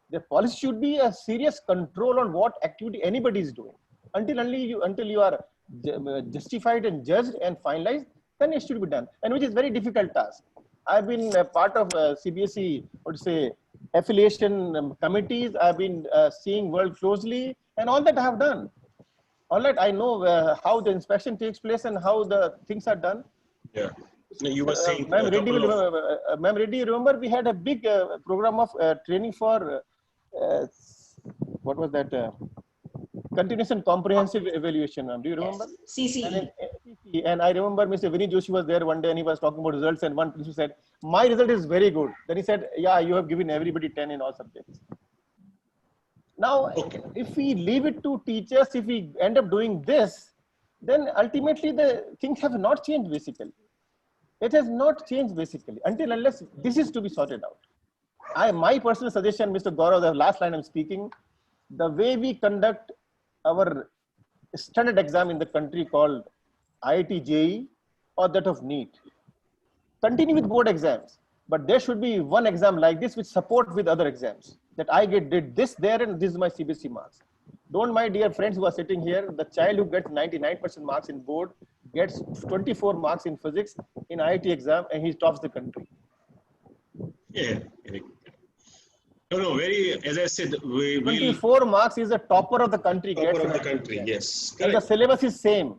The policy should be a serious control on what activity anybody is doing. Until you are justified and judged and finalized, then it should be done. And which is very difficult task. I've been a part of CBSE, would say, affiliation committees. I've been seeing world closely, and all that I have done. All that I know how the inspection takes place and how the things are done. Yeah. No, you were saying. Ma'am Reddy, remember we had a big program of training for what was that? Continuous and comprehensive evaluation. Do you remember? Yes. CCE. And I remember Mr. Vinny Joshi was there one day and he was talking about results, and one person said, "My result is very good." Then he said, "Yeah, you have given everybody 10 in all subjects." Now, if we leave it to teachers, if we end up doing this, then ultimately the things have not changed basically. It has not changed basically unless this is to be sorted out. My personal suggestion, Mr. Gaurav, the last line I'm speaking, the way we conduct our standard exam in the country called IIT JEE or that of NEET, continue with board exams, but there should be one exam like this which support with other exams, that I did this there and this is my CBSE marks. Don't, my dear friends who are sitting here, the child who gets 99% marks in board gets 24 marks in physics in IIT exam and he tops the country. Yeah. No, very, as I said, we 24 marks is the topper of the country. Topper of the country, yes. And the syllabus is same.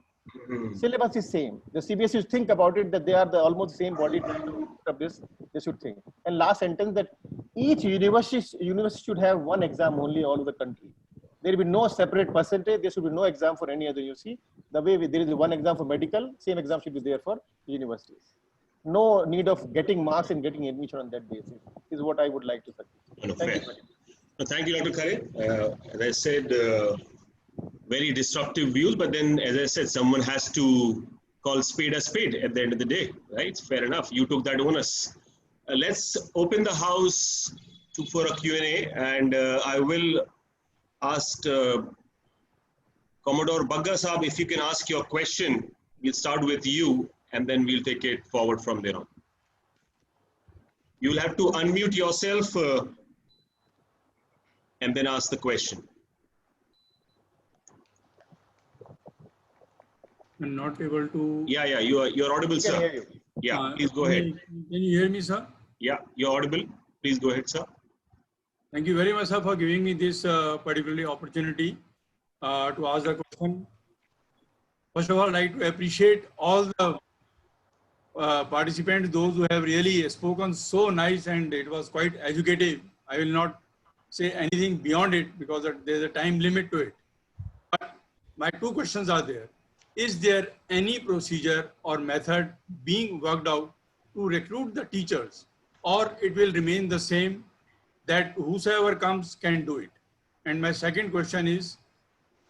Syllabus is same. The CBSE should think about it, that they are the almost same body of this. They should think. And last sentence, that each university should have one exam only all over the country. There will be no separate percentage. There should be no exam for any other university. The way there is one exam for medical, same exam should be there for universities. No need of getting marks and getting admission on that basis is what I would like to suggest. Thank you. No, thank you, Dr. Khare. As I said, very disruptive views, but then, as I said, someone has to call spade a spade at the end of the day, right? Fair enough. You took that onus. Let's open the house for a Q&A, and I will ask Commodore Bagga Saab, if you can ask your question. We'll start with you, and then we'll take it forward from there on. You'll have to unmute yourself and then ask the question. I'm not able to. Yeah, you're audible, sir. Yeah, please go ahead. Can you hear me, sir? Yeah, you're audible. Please go ahead, sir. Thank you very much, sir, for giving me this particularly opportunity to ask the question. First of all, I'd like to appreciate all the participants, those who have really spoken so nice, and it was quite educative. I will not say anything beyond it because there's a time limit to it. But my two questions are there. Is there any procedure or method being worked out to recruit the teachers, or it will remain the same, that whosoever comes can do it? And my second question is,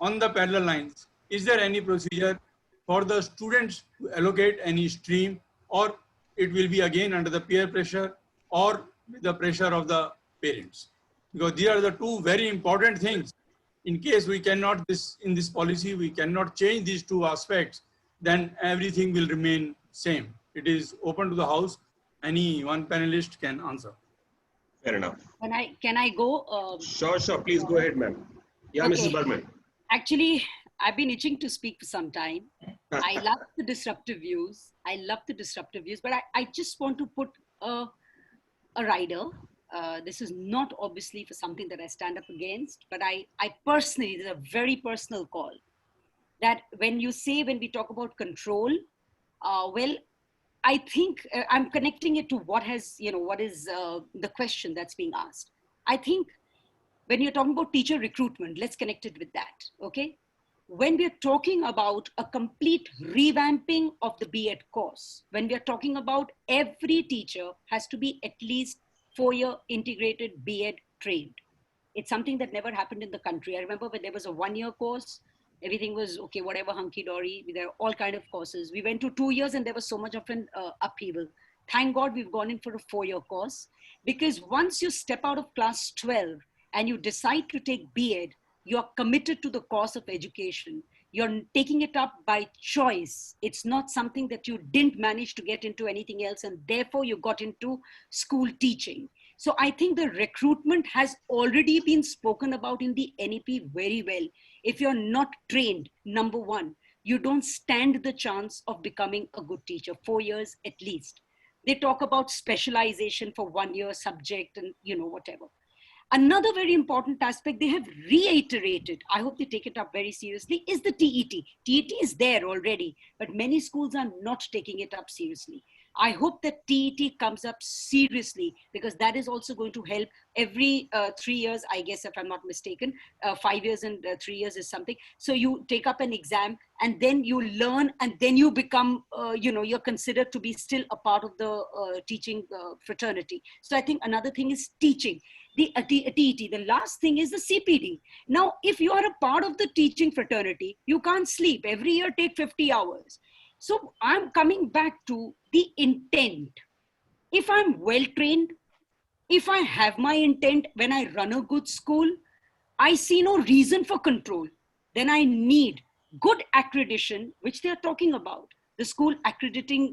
on the parallel lines, is there any procedure for the students to allocate any stream, or it will be again under the peer pressure or with the pressure of the parents? Because these are the two very important things. In case we cannot, in this policy, we cannot change these two aspects, then everything will remain same. It is open to the house. Any one panelist can answer. Fair enough. Can I go? Sure. Please go ahead, ma'am. Yeah, okay. Mrs. Burman. Actually, I've been itching to speak for some time. I love the disruptive views. But I just want to put a rider. This is not obviously for something that I stand up against, but I personally, this is a very personal call, that when we talk about control, well, I think I'm connecting it to what is the question that's being asked. I think when you're talking about teacher recruitment, let's connect it with that, okay? When we're talking about a complete revamping of the B.Ed course, when we're talking about every teacher has to be at least 4-year integrated B.Ed trained. It's something that never happened in the country. I remember when there was a 1-year course, everything was okay, whatever, hunky-dory. There are all kind of courses. We went to 2 years and there was so much of an upheaval. Thank God we've gone in for a 4-year course, because once you step out of class 12 and you decide to take B.Ed, you're committed to the course of education. You're taking it up by choice. It's not something that you didn't manage to get into anything else, and therefore you got into school teaching. So I think the recruitment has already been spoken about in the NEP very well. If you're not trained, number one, you don't stand the chance of becoming a good teacher, 4 years at least. They talk about specialization for 1 year subject and whatever. Another very important aspect they have reiterated, I hope they take it up very seriously, is the TET. TET is there already, but many schools are not taking it up seriously. I hope that TET comes up seriously, because that is also going to help every 3 years, I guess, if I'm not mistaken. 5 years and 3 years is something. So you take up an exam and then you learn, and then you become, you're considered to be still a part of the teaching fraternity. So I think another thing is teaching. The TET. The last thing is the CPD. Now, if you are a part of the teaching fraternity, you can't sleep. Every year take 50 hours. So I'm coming back to the intent. If I'm well trained, if I have my intent when I run a good school, I see no reason for control. Then I need good accreditation, which they are talking about. The school accrediting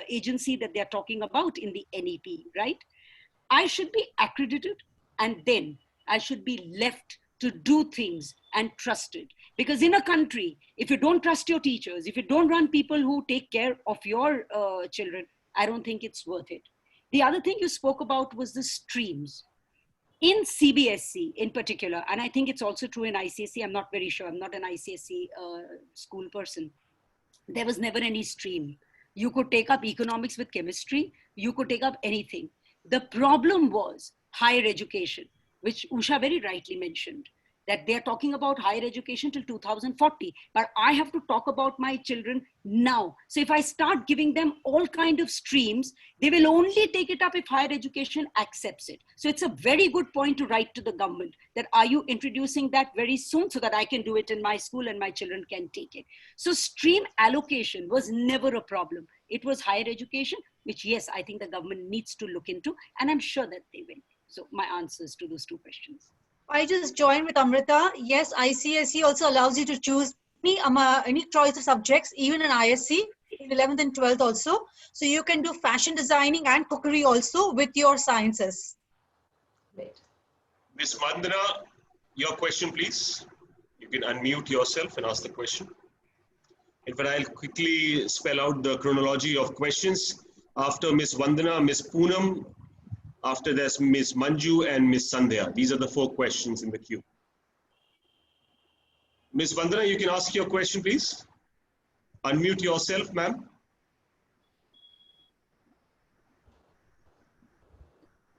agency that they're talking about in the NEP, right? I should be accredited, and then I should be left to do things and trusted. Because in a country, if you don't trust your teachers, if you don't run people who take care of your children, I don't think it's worth it. The other thing you spoke about was the streams. In CBSE in particular, and I think it's also true in ICSE, I'm not very sure, I'm not an ICSE school person, there was never any stream. You could take up economics with chemistry, you could take up anything. The problem was higher education, which Usha very rightly mentioned, that they're talking about higher education till 2040, but I have to talk about my children now. So if I start giving them all kind of streams, they will only take it up if higher education accepts it. So it's a very good point to write to the government that, are you introducing that very soon so that I can do it in my school and my children can take it. So stream allocation was never a problem. It was higher education, which yes, I think the government needs to look into, and I'm sure that they will. So my answers to those two questions. I just joined with Amrita. Yes, ICSE also allows you to choose any choice of subjects, even in ISC, in 11th and 12th also. So you can do fashion designing and cookery also with your sciences. Ms. Vandana, your question, please. You can unmute yourself and ask the question. In fact, I'll quickly spell out the chronology of questions. After Ms. Vandana, Ms. Poonam, after there's Ms. Manju and Ms. Sandhya. These are the 4 questions in the queue. Ms. Vandana, you can ask your question, please. Unmute yourself, ma'am.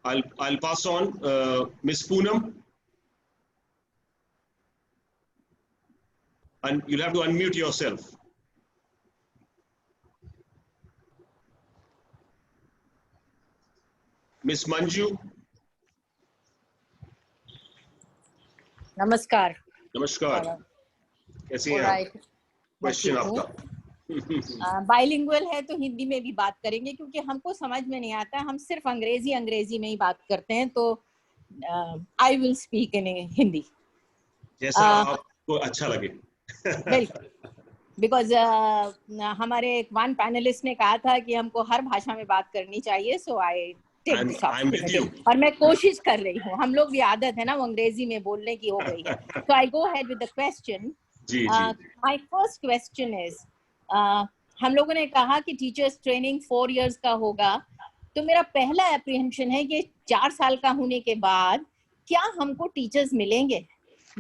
I'll pass on. Ms. Poonam. And you'll have to unmute yourself. Ms. Manju. नमस्कार. नमस्कार. कैसे हैं आप? Question आपका. Bilingual है तो हिंदी में भी बात करेंगे, क्योंकि हमको समझ में नहीं आता, हम सिर्फ अंग्रेजी में ही बात करते हैं, तो I will speak in Hindi जैसा आपको अच्छा लगे. बिल्कुल. बिकॉज हमारे वन पैनलिस्ट ने कहा था कि हमको हर भाषा में बात करनी चाहिए, सो आई और मैं कोशिश कर रही हूँ. हम लोग भी आदत है ना वो अंग्रेजी में बोलने की हो गई है. So I go ahead with the question. My first question is, हम लोगों ने कहा कि टीचर्स ट्रेनिंग 4 years का होगा, तो मेरा पहला एप्रीहेंशन है कि 4 साल का होने के बाद क्या हमको टीचर्स मिलेंगे?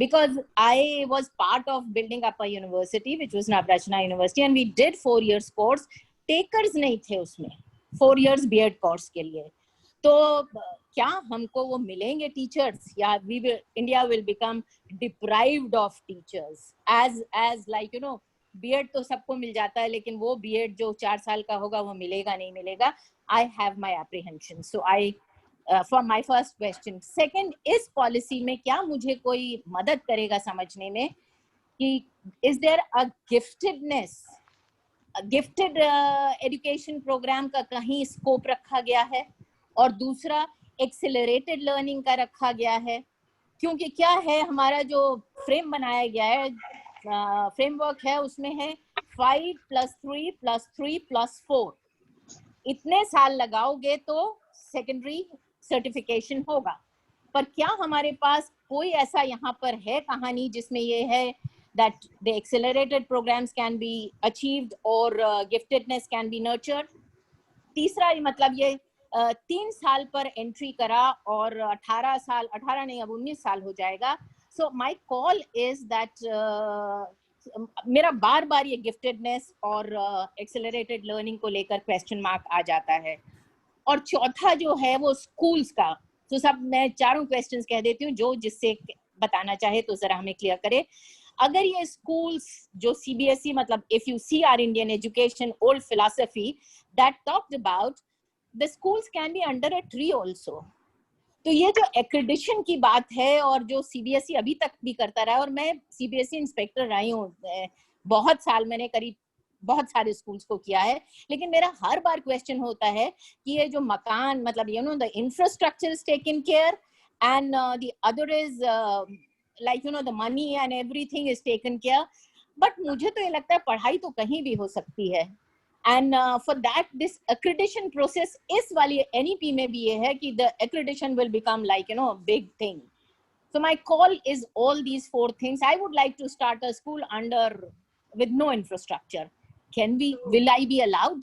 Because I was part of building up a university, which was Navrachna University, and we did 4 years course. Takers नहीं थे उसमें 4 years B.Ed course के लिए. तो क्या हमको वो मिलेंगे टीचर्स, या India will become deprived of teachers as like B.Ed तो सबको मिल जाता है, लेकिन वो B.Ed जो 4 साल का होगा वो मिलेगा नहीं मिलेगा. I have my apprehension. So I for my first question. Second, इस policy में क्या मुझे कोई मदद करेगा समझने में कि is there a gifted education program का कहीं scope रखा गया है, और दूसरा accelerated learning का रखा गया है? क्योंकि क्या है, हमारा जो फ्रेम बनाया गया है फ्रेमवर्क है उसमें है 5 + 3 + 3 + 4. इतने साल लगाओगे तो सेकेंडरी सर्टिफिकेशन होगा. पर क्या हमारे पास कोई ऐसा यहाँ पर है कहानी जिसमें ये है that the accelerated programs can be achieved or giftedness can be nurtured? तीसरा मतलब ये 3 साल पर एंट्री करा और 18 नहीं अब 19 साल हो जाएगा. So my call is that मेरा बार बार ये गिफ्टेडनेस और एक्सेलरेटेड लर्निंग को लेकर क्वेश्चन मार्क आ जाता है. और चौथा जो है वो स्कूल्स का. तो सब मैं चारों क्वेश्चंस कह देती हूँ, जो जिससे बताना चाहे तो जरा हमें क्लियर करे. अगर ये स्कूल्स जो CBSE मतलब if you see our Indian education old philosophy that talked about the schools can be under a tree also. तो ये जो एक्रेडिशन की बात है और जो CBSE अभी तक भी करता रहा, और मैं CBSE इंस्पेक्टर रही हूँ बहुत साल, मैंने करीब बहुत सारे स्कूल्स को किया है, लेकिन मेरा हर बार क्वेश्चन होता है कि ये जो मकान मतलब the infrastructure is taken care and the other is like the money and everything is taken care, but मुझे तो ये लगता है पढ़ाई तो कहीं भी हो सकती है. And for that this accreditation process इस वाली NEP में भी ये है कि the accreditation will become like a big thing. So my call is all these 4 things. I would like to start a school with no infrastructure. Will I be allowed?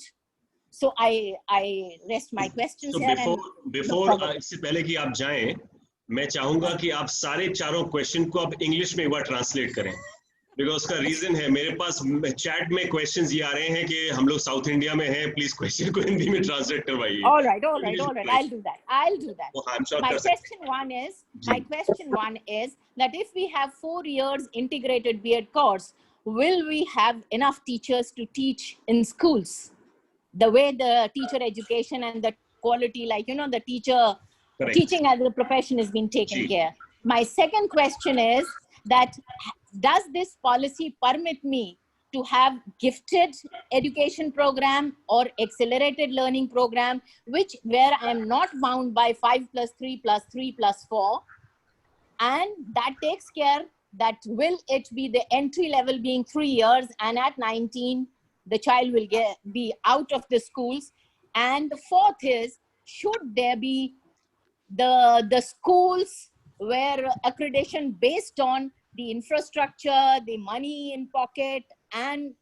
So I rest my questions so here. Before इससे पहले कि आप जाएं, मैं चाहूंगा कि आप सारे चारों क्वेश्चन को आप इंग्लिश में एक बार ट्रांसलेट करें, बिकॉज उसका रीजन है मेरे पास चैट में क्वेश्चंस ये आ रहे हैं कि हम लोग साउथ इंडिया में हैं, प्लीज क्वेश्चन को हिंदी में ट्रांसलेट करवाइए. All right. I'll do that. Oh, I'm sure My question one is that if we have 4 years integrated B.Ed course, will we have enough teachers to teach in schools? The way the teacher education and the quality, like the teacher Correct. Teaching as a profession has been taken care. My second question is that does this policy permit me to have gifted education program or accelerated learning program, where I am not bound by 5 + 3 + 3 + 4, and that takes care that will it be the entry level being 3 years, and at 19 the child will be out of the schools. And the fourth is, should there be the schools where accreditation based on the infrastructure, the money in pocket, and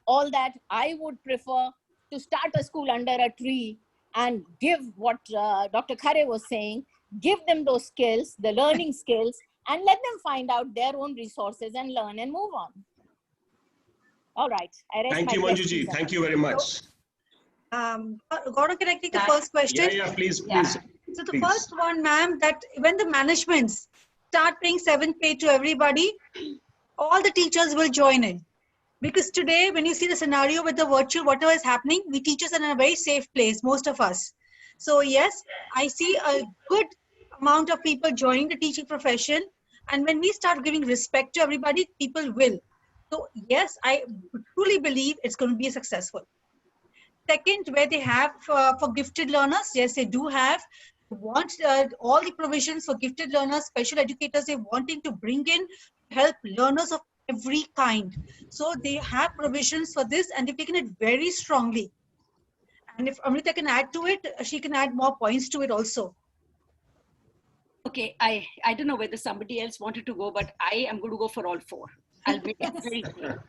all that. I would prefer to start a school under a tree and give what Dr. Khare was saying, give them those skills, the learning skills, and let them find out their own resources and learn and move on. All right. Thank you, Manjuji. Thank you very much. Gaurav, can I take the first question? Yeah, please. So the first one, ma'am, that when the managements start paying 7th pay to everybody, all the teachers will join in. Because today, when you see the scenario with the virtual, whatever is happening, we teachers are in a very safe place, most of us. So yes, I see a good amount of people joining the teaching profession. And when we start giving respect to everybody, people will. So yes, I truly believe it's going to be successful. Second, where they have for gifted learners, yes, they do have. Want all the provisions for gifted learners, special educators, they're wanting to bring in help learners of every kind. So they have provisions for this, and they've taken it very strongly. And if Amrita can add to it, she can add more points to it also. Okay, I don't know whether somebody else wanted to go, but I am going to go for all 4. I'll make it very clear.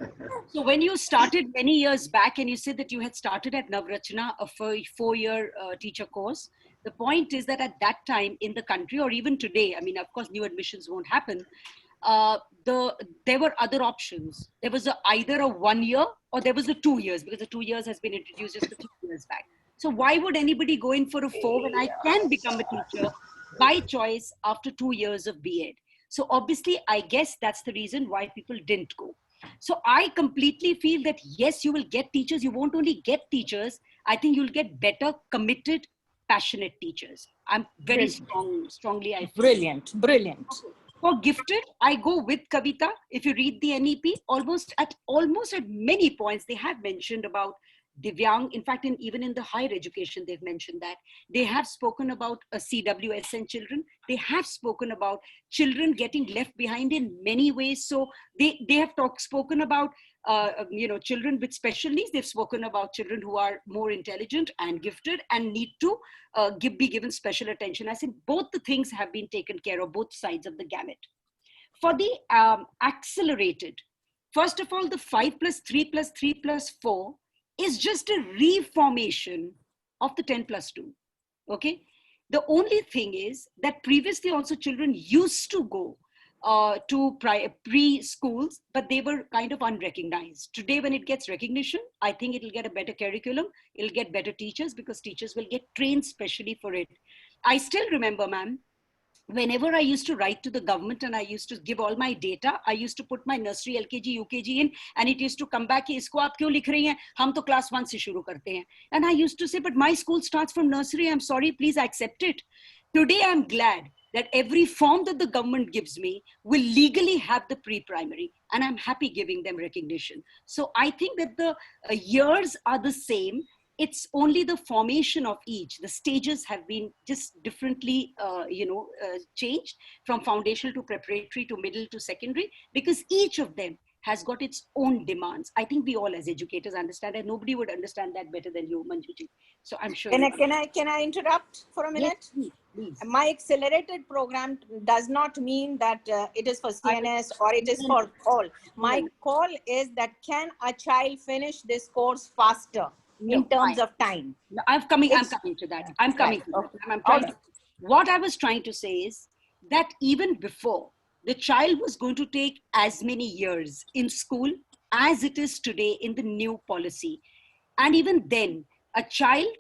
So when you started many years back, and you said that you had started at Navrachana, a 4-year teacher course, the point is that at that time in the country, or even today, I mean, of course, new admissions won't happen. There were other options. There was either a 1 year or there was a 2 years, because the 2 years has been introduced just a few years back. So why would anybody go in for a 4 when I can become a teacher by choice after 2 years of B.Ed? So obviously, I guess that's the reason why people didn't go. So I completely feel that yes, you will get teachers. You won't only get teachers. I think you'll get better, committed, passionate teachers. I'm very strongly. I feel. Brilliant. For gifted, I go with Kavita. If you read the NEP, almost at many points, they have mentioned about Divyang. In fact, even in the higher education, they've mentioned that. They have spoken about CWSN children. They have spoken about children getting left behind in many ways. So they have spoken about children with special needs. They've spoken about children who are more intelligent and gifted and need to be given special attention. I said both the things have been taken care of, both sides of the gamut. For the accelerated, first of all, the 5+3+3+4 is just a reformation of the 10+2. Okay. The only thing is that previously also children used to go to preschools, but they were kind of unrecognized. Today, when it gets recognition, I think it'll get a better curriculum. It'll get better teachers because teachers will get trained specially for it. I still remember, ma'am, whenever I used to write to the government and I used to give all my data, I used to put my nursery, LKG, UKG in, and it used to come back, isko aap kyun likh rahi hain? Hum to class 1 se shuru karte hain. And I used to say, but my school starts from nursery. I'm sorry, please accept it. Today, I'm glad that every form that the government gives me will legally have the pre-primary, and I'm happy giving them recognition. So I think that the years are the same. It's only the formation of each. The stages have been just differently, changed from foundational to preparatory to middle to secondary, because each of them has got its own demands. I think we all as educators understand, and nobody would understand that better than you, Manjuji. So I'm sure. Can I interrupt for a minute? Yes, please. My accelerated program does not mean that it is for CNS or it is for all. My call is that can a child finish this course faster in terms of time? I'm coming to that. I'm coming to that. What I was trying to say is that even before, the child was going to take as many years in school as it is today in the new policy. And even then, a child,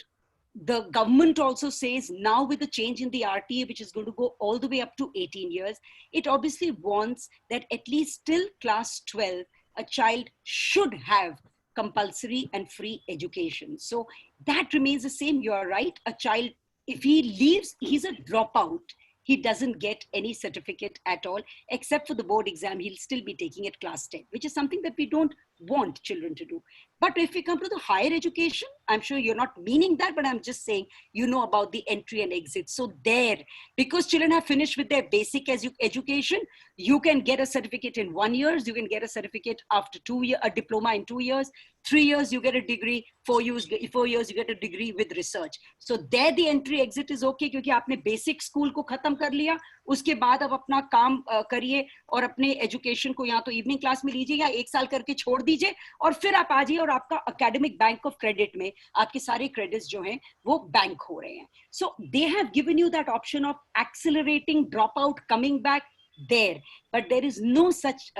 the government also says now with the change in the RTA, which is going to go all the way up to 18 years, it obviously wants that at least till class 12, a child should have compulsory and free education. So that remains the same. You're right. A child, if he leaves, he's a dropout. He doesn't get any certificate at all, except for the board exam. He'll still be taking it class 10, which is something that we don't want children to do. But if we come to the higher education, I'm sure you're not meaning that, but I'm just saying, you know about the entry and exit. So there, because children have finished with their basic education, you can get a certificate in 1 year, you can get a certificate after 2 years, a diploma in 2 years, 3 years, you get a degree, 4 years, you get a degree with research. So there the entry exit is okay, क्योंकि आपने basic school को खत्म कर लिया, उसके बाद अब अपना काम करिए और अपने education को या तो evening class में लीजिए या 1 साल करके छोड़ दीजिए और फिर आप आ जाइए और आपका academic bank of credit में आपके सारे credits जो हैं वो bank हो रहे हैं. So they have given you that option of accelerating dropout, coming back there, but there is no such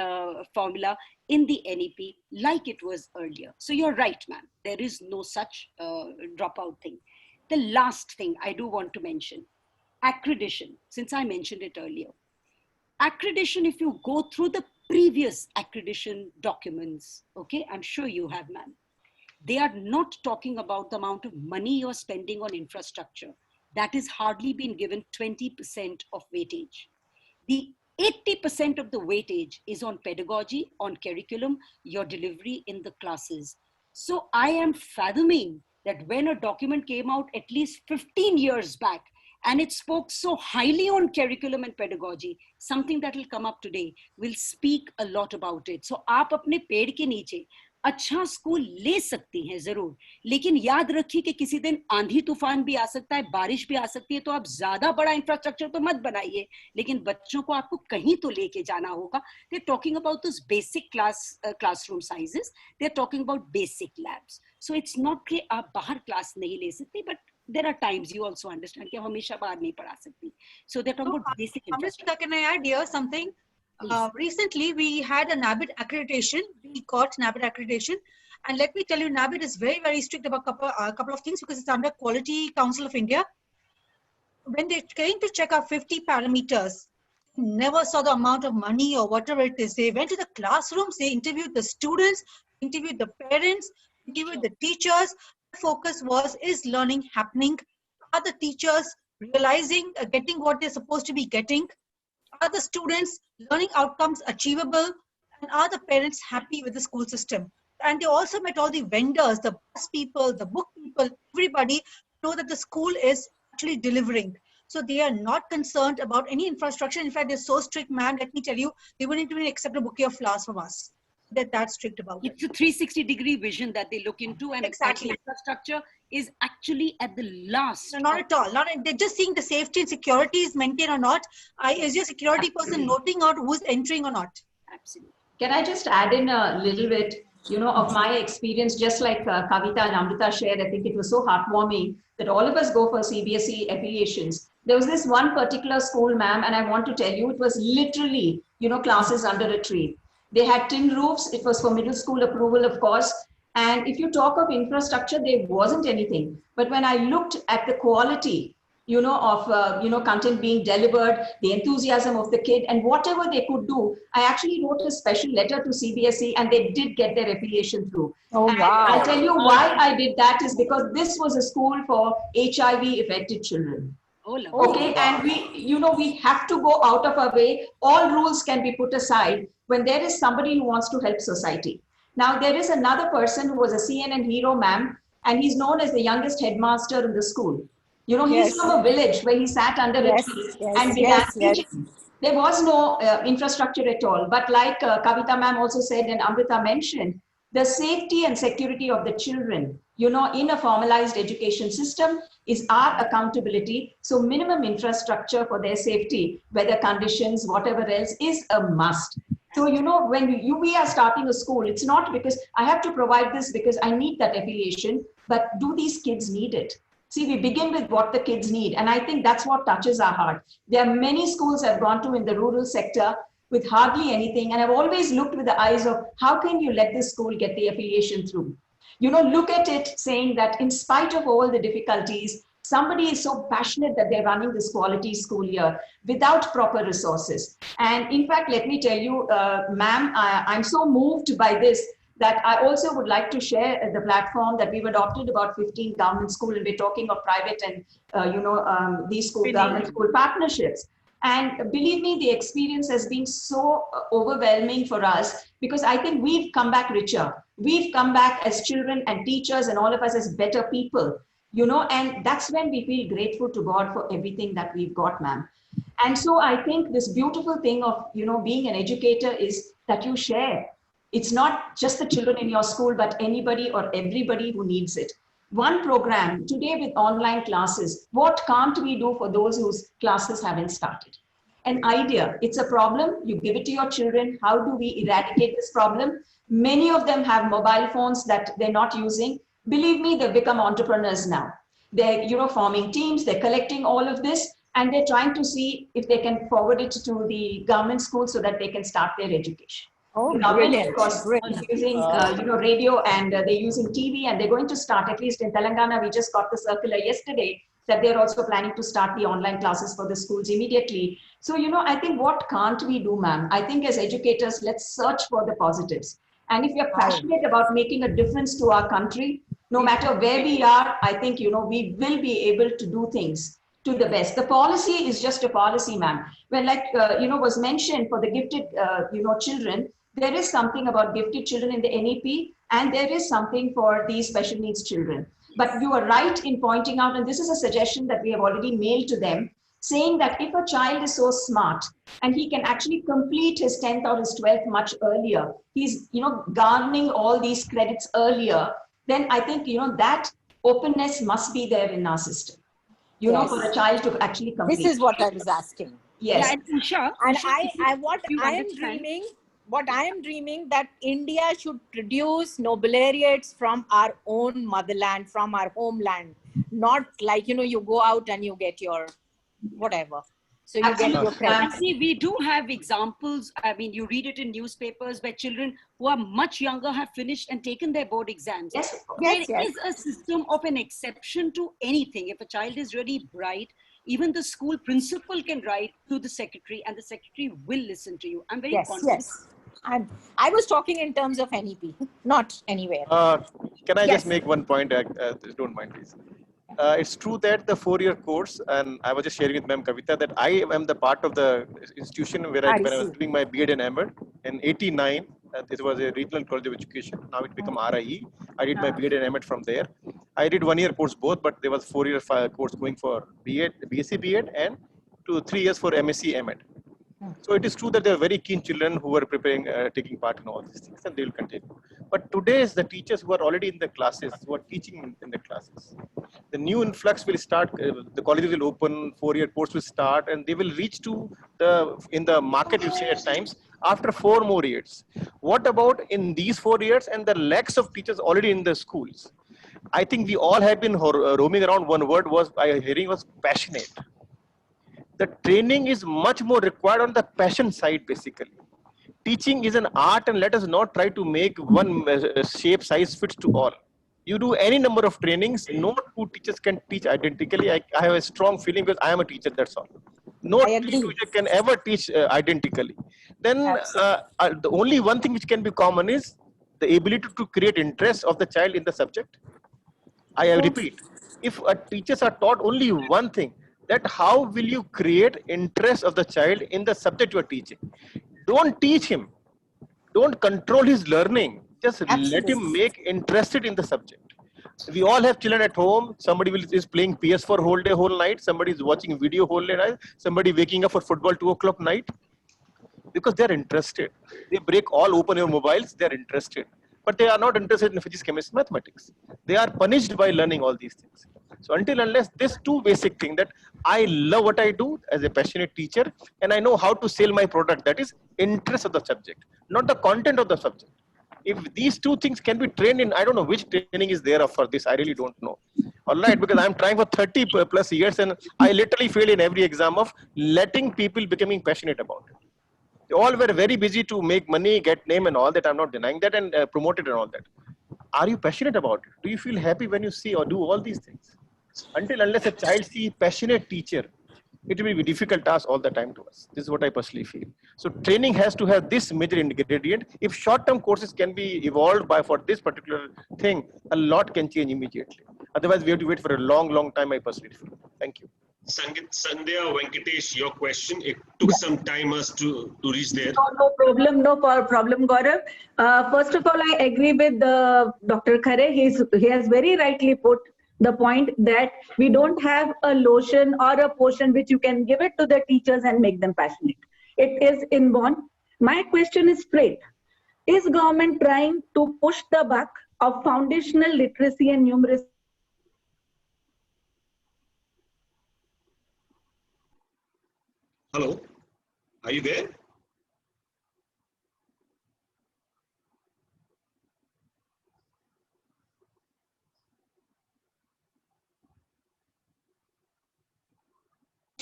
formula in the NEP like it was earlier. So you're right, ma'am. There is no such dropout thing. The last thing I do want to mention, accreditation, since I mentioned it earlier. Accreditation, if you go through the previous accreditation documents, okay, I'm sure you have, ma'am, they are not talking about the amount of money you're spending on infrastructure. That is hardly been given 20% of weightage. The 80% of the weightage is on pedagogy, on curriculum, your delivery in the classes. So I am fathoming that when a document came out at least 15 years back, and it spoke so highly on curriculum and pedagogy, something that will come up today will speak a lot about it. So आप अपने पेड़ के नीचे अच्छा school ले सकती हैं जरूर, लेकिन याद रखिए कि किसी दिन आंधी तूफान भी आ सकता है, बारिश भी आ सकती है, तो आप ज्यादा बड़ा इंफ्रास्ट्रक्चर तो मत बनाइए, लेकिन बच्चों को आपको कहीं तो लेके जाना होगा. They're talking about those basic classroom sizes. They're talking about basic labs. So it's not कि आप बाहर क्लास नहीं ले सकते, but there are times you also understand कि हमेशा बाहर नहीं पढ़ा सकती. So they're talking about basic infrastructure. Can I add here something? Recently, we had a NABID accreditation. We got NABID accreditation. And let me tell you, NABID is very, very strict about a couple of things because it's under Quality Council of India. When they came to check our 50 parameters, never saw the amount of money or whatever it is. They went to the classrooms, they interviewed the students, interviewed the parents, interviewed the teachers. The focus was, is learning happening? Are the teachers realizing, getting what they're supposed to be getting? Are the students' learning outcomes achievable? And are the parents happy with the school system? and they also met all the vendors, the bus people, the book people, everybody know that the school is actually delivering. So they are not concerned about any infrastructure. In fact, they're so strict, ma'am, let me tell you, they wouldn't even accept a bouquet of flowers from us. They're that strict about it. It's a 360-degree vision that they look into, and exactly. Infrastructure is actually at the last. No, not at all. They're just seeing the safety and security is maintained or not. Is your security person noting out who's entering or not? Absolutely. Can I just add in a little bit, of my experience, just like Kavita and Amrita shared? I think it was so heartwarming that all of us go for CBSE affiliations. There was this one particular school, ma'am, and I want to tell you, it was literally, classes under a tree. They had tin roofs. It was for middle school approval, of course. And if you talk of infrastructure, there wasn't anything. But when I looked at the quality, of content being delivered, the enthusiasm of the kid, and whatever they could do, I actually wrote a special letter to CBSE, and they did get their affiliation through. Oh, and wow. I'll tell you why I did that is because this was a school for HIV-affected children. Oh, okay, and we have to go out of our way. All rules can be put aside when there is somebody who wants to help society. Now, there is another person who was a CNN hero, ma'am, and he's known as the youngest headmaster in the school. He's from a village where he sat under a tree and began teaching. There was no infrastructure at all. But like Kavita ma'am also said and Amrita mentioned, the safety and security of the children, in a formalized education system is our accountability. So minimum infrastructure for their safety, weather conditions, whatever else is a must. So, when we are starting a school, it's not because I have to provide this because I need that affiliation, but do these kids need it? See, we begin with what the kids need. And I think that's what touches our heart. There are many schools I've gone to in the rural sector with hardly anything. And I've always looked with the eyes of how can you let this school get the affiliation through? Look at it saying that in spite of all the difficulties, somebody is so passionate that they're running this quality school year without proper resources. And in fact, let me tell you, ma'am, I'm so moved by this that I also would like to share the platform that we've adopted about 15 government schools, and we're talking of private and, these government school partnerships. And believe me, the experience has been so overwhelming for us because I think we've come back richer. We've come back as children and teachers and all of us as better people, and that's when we feel grateful to God for everything that we've got, ma'am. And so I think this beautiful thing of, being an educator is that you share. It's not just the children in your school, but anybody or everybody who needs it. One program today with online classes, what can't we do for those whose classes haven't started? An idea, it's a problem, you give it to your children. How do we eradicate this problem? Many of them have mobile phones that they're not using. Believe me, they've become entrepreneurs now. They're, forming teams, they're collecting all of this, and they're trying to see if they can forward it to the government school so that they can start their education. Oh, brilliant. Of course, using, radio and they're using TV, and they're going to start, at least in Telangana, we just got the circular yesterday that they're also planning to start the online classes for the schools immediately. So, I think what can't we do, ma'am? I think as educators, let's search for the positives. And if you're passionate about making a difference to our country, no matter where we are, I think, we will be able to do things to the best. The policy is just a policy, ma'am. When was mentioned for the gifted, children, there is something about gifted children in the NEP, and there is something for these special needs children. But you are right in pointing out, and this is a suggestion that we have already mailed to them, saying that if a child is so smart and he can actually complete his 10th or his 12th much earlier, he's, garnering all these credits earlier, then I think, that openness must be there in our system, for a child to actually complete. This is what I was asking. Yes. Yeah, and Usha, what I am dreaming that India should produce Nobel laureates from our own motherland, from our homeland, not like, you go out and you get your whatever. So you get your credit. See, we do have examples. I mean, you read it in newspapers where children who are much younger have finished and taken their board exams. Yes, There is a system of an exception to anything. If a child is really bright, even the school principal can write to the secretary and the secretary will listen to you. I'm very confident. Yes. I was talking in terms of NEP, not anywhere. Can I just make one point? Don't mind, please. It's true that the 4-year course, and I was just sharing with Ma'am Kavita that I am the part of the institution where when I was doing my B.Ed in Ahmed in '89, This was a regional college of education. Now it became RIE. I did my B.Ed and M.Ed from there. I did 1 year course both, but there was 4 year course going for B.Ed, BSc B.Ed, and 3 years for MSc M.Ed. So it is true that there are very keen children who are preparing, taking part in all these things, and they will continue. But today is the teachers who are already in the classes, who are teaching in the classes. The new influx will start, the colleges will open, 4 year course will start, and they will reach to in the market, you say at times, after 4 more years. What about in these 4 years and the lacks of teachers already in the schools? I think we all have been roaming around. One word was hearing was passionate. The training is much more required on the passion side, basically. Teaching is an art, and let us not try to make one shape size fits to all. You do any number of trainings, no two teachers can teach identically. I have a strong feeling because I am a teacher, that's all. No teacher can ever teach identically. Then the only one thing which can be common is the ability to create interest of the child in the subject. I repeat, if teachers are taught only one thing, that how will you create interest of the child in the subject you are teaching? Don't teach him. Don't control his learning. Just let him make interested in the subject. We all have children at home. Somebody is playing PS4 whole day, whole night. Somebody is watching video whole day night. Somebody waking up for football 2 o'clock night. Because they are interested. They break all open your mobiles. They are interested. But they are not interested in physics, chemistry, mathematics. They are punished by learning all these things. So until unless this two basic thing, that I love what I do as a passionate teacher, and I know how to sell my product, that is interest of the subject, not the content of the subject. If these two things can be trained in, I don't know which training is there for this, I really don't know. All right, because I'm trying for 30 plus years and I literally failed in every exam of letting people becoming passionate about it. They all were very busy to make money, get name and all that. I'm not denying that, and promote it and all that. Are you passionate about it? Do you feel happy when you see or do all these things? Until unless a child see passionate teacher, it will be a difficult task all the time to us. This is what I personally feel. So training has to have this major ingredient. If short-term courses can be evolved by for this particular thing, a lot can change immediately. Otherwise, we have to wait for a long, long time, I personally feel. Thank you. Sandhya Venkatesh, your question. It took some time us to reach there. No problem, Gaurav. First of all, I agree with Dr. Khare. He has very rightly put the point that we don't have a lotion or a potion which you can give it to the teachers and make them passionate. It is inborn. My question is straight. Is government trying to push the buck of foundational literacy and numeracy? Hello, are you there?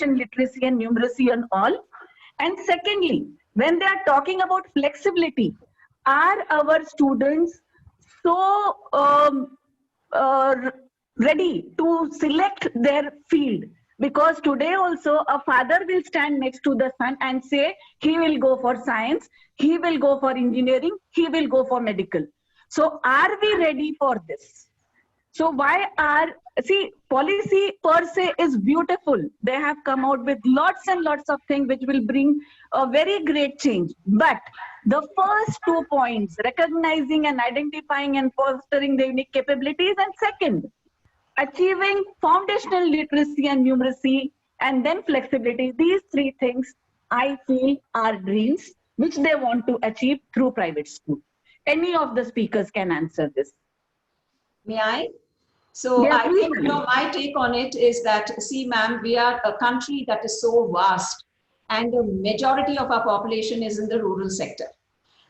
Literacy and numeracy and all. And secondly, when they are talking about flexibility, are our students so ready to select their field? Because today also a father will stand next to the son and say he will go for science, he will go for engineering, he will go for medical. So are we ready for this? So policy per se is beautiful. They have come out with lots and lots of things which will bring a very great change. But the first 2 points, recognizing and identifying and fostering the unique capabilities, and second, achieving foundational literacy and numeracy, and then flexibility, these 3 things I feel are dreams which they want to achieve through private school. Any of the speakers can answer this. May I? So yeah, I think, my take on it is that, see, ma'am, we are a country that is so vast and the majority of our population is in the rural sector.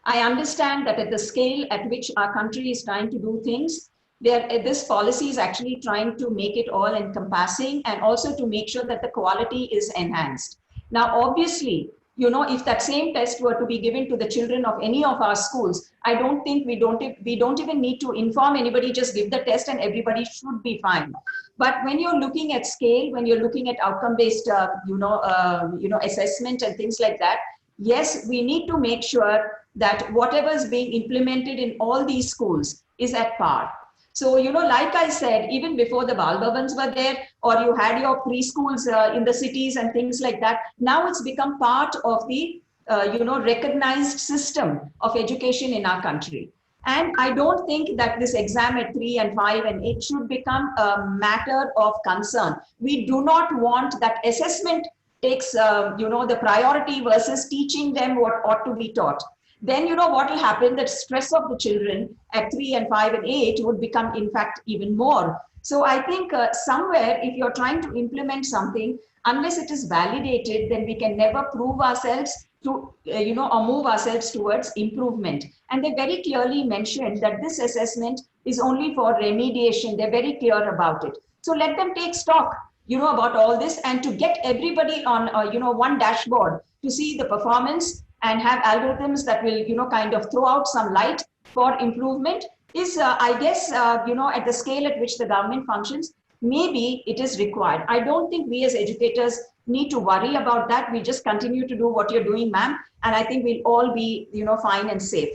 I understand that at the scale at which our country is trying to do things, this policy is actually trying to make it all encompassing and also to make sure that the quality is enhanced. Now, obviously, if that same test were to be given to the children of any of our schools, I don't think we don't even need to inform anybody, just give the test and everybody should be fine. But when you're looking at scale, when you're looking at outcome-based, assessment and things like that, yes, we need to make sure that whatever is being implemented in all these schools is at par. So, like I said, even before the Bal Bhavans were there, or you had your preschools in the cities and things like that, now it's become part of the recognized system of education in our country. And I don't think that this exam at 3 and 5 and 8 should become a matter of concern. We do not want that assessment takes, the priority versus teaching them what ought to be taught. Then, what will happen, that stress of the children at 3 and 5 and 8 would become, in fact, even more. So I think somewhere, if you're trying to implement something, unless it is validated, then we can never prove ourselves to, or move ourselves towards improvement. And they very clearly mentioned that this assessment is only for remediation. They're very clear about it. So let them take stock, about all this, and to get everybody on, one dashboard to see the performance and have algorithms that will, kind of throw out some light for improvement is, I guess, at the scale at which the government functions, maybe it is required. I don't think we as educators need to worry about that. We just continue to do what you're doing, ma'am. And I think we'll all be, fine and safe.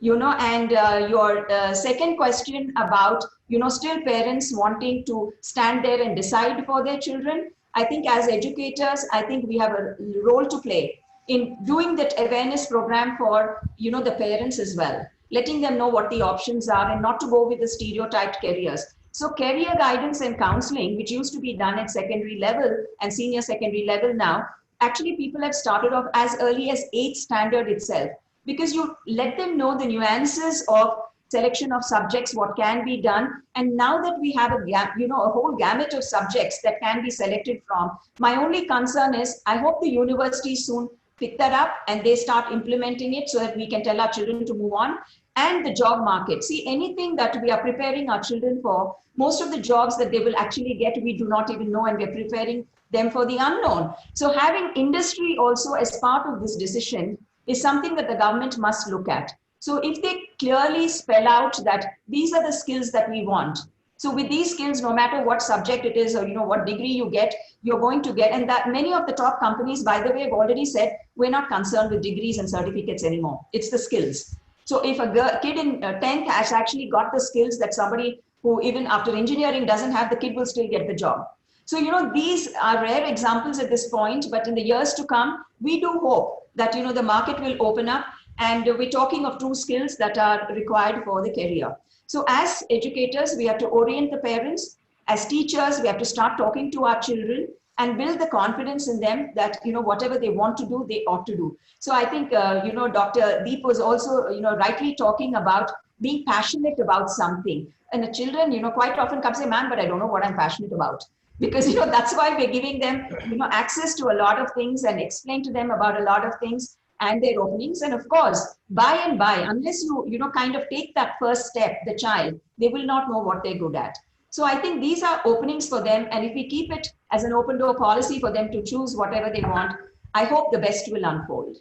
And your second question about, still parents wanting to stand there and decide for their children. I think as educators, I think we have a role to play in doing that awareness program for, the parents as well, letting them know what the options are and not to go with the stereotyped careers. So career guidance and counseling, which used to be done at secondary level and senior secondary level now, actually people have started off as early as 8th standard itself, because you let them know the nuances of selection of subjects, what can be done. And now that we have a whole gamut of subjects that can be selected from, my only concern is I hope the universities soon pick that up and they start implementing it so that we can tell our children to move on. And the job market. See, anything that we are preparing our children for, most of the jobs that they will actually get, we do not even know, and we're preparing them for the unknown. So having industry also as part of this decision is something that the government must look at. So if they clearly spell out that these are the skills that we want. So with these skills, no matter what subject it is or what degree you get, you're going to get, and that many of the top companies, by the way, have already said, we're not concerned with degrees and certificates anymore. It's the skills. So if a kid in 10th has actually got the skills that somebody who even after engineering doesn't have, the kid will still get the job. So, these are rare examples at this point, but in the years to come, we do hope that, the market will open up, and we're talking of true skills that are required for the career. So as educators, we have to orient the parents. As teachers, we have to start talking to our children and build the confidence in them that, whatever they want to do, they ought to do. So I think, Dr. Deep was also, rightly talking about being passionate about something. And the children, quite often come say, man, but I don't know what I'm passionate about. Because, that's why we're giving them, access to a lot of things and explain to them about a lot of things and their openings. And of course, by and by, unless you, kind of take that first step, the child, they will not know what they're good at. So I think these are openings for them. And if we keep it as an open door policy for them to choose whatever they want, I hope the best will unfold.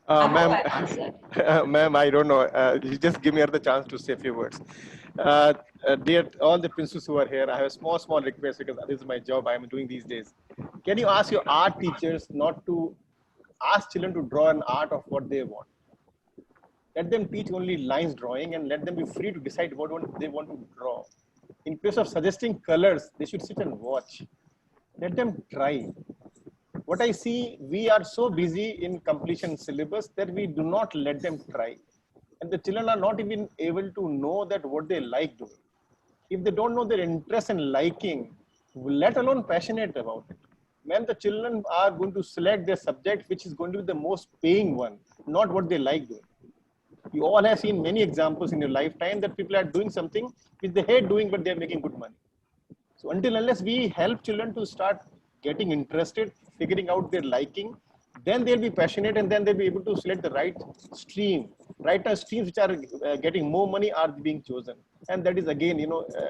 Ma'am, I don't know. You just give me the chance to say a few words. Dear all the principals who are here, I have a small request because this is my job I am doing these days. Can you ask your art teachers not to ask children to draw an art of what they want? Let them teach only lines drawing and let them be free to decide what they want to draw. In place of suggesting colors, they should sit and watch. Let them try. What I see, we are so busy in completion syllabus that we do not let them try. And the children are not even able to know that what they like doing. If they don't know their interest and liking, let alone passionate about it. When the children are going to select their subject, which is going to be the most paying one, not what they like doing. You all have seen many examples in your lifetime that people are doing something which they hate doing, but they're making good money. So unless we help children to start getting interested, figuring out their liking, then they'll be passionate and then they'll be able to select the right stream. Right streams which are getting more money are being chosen. And that is again,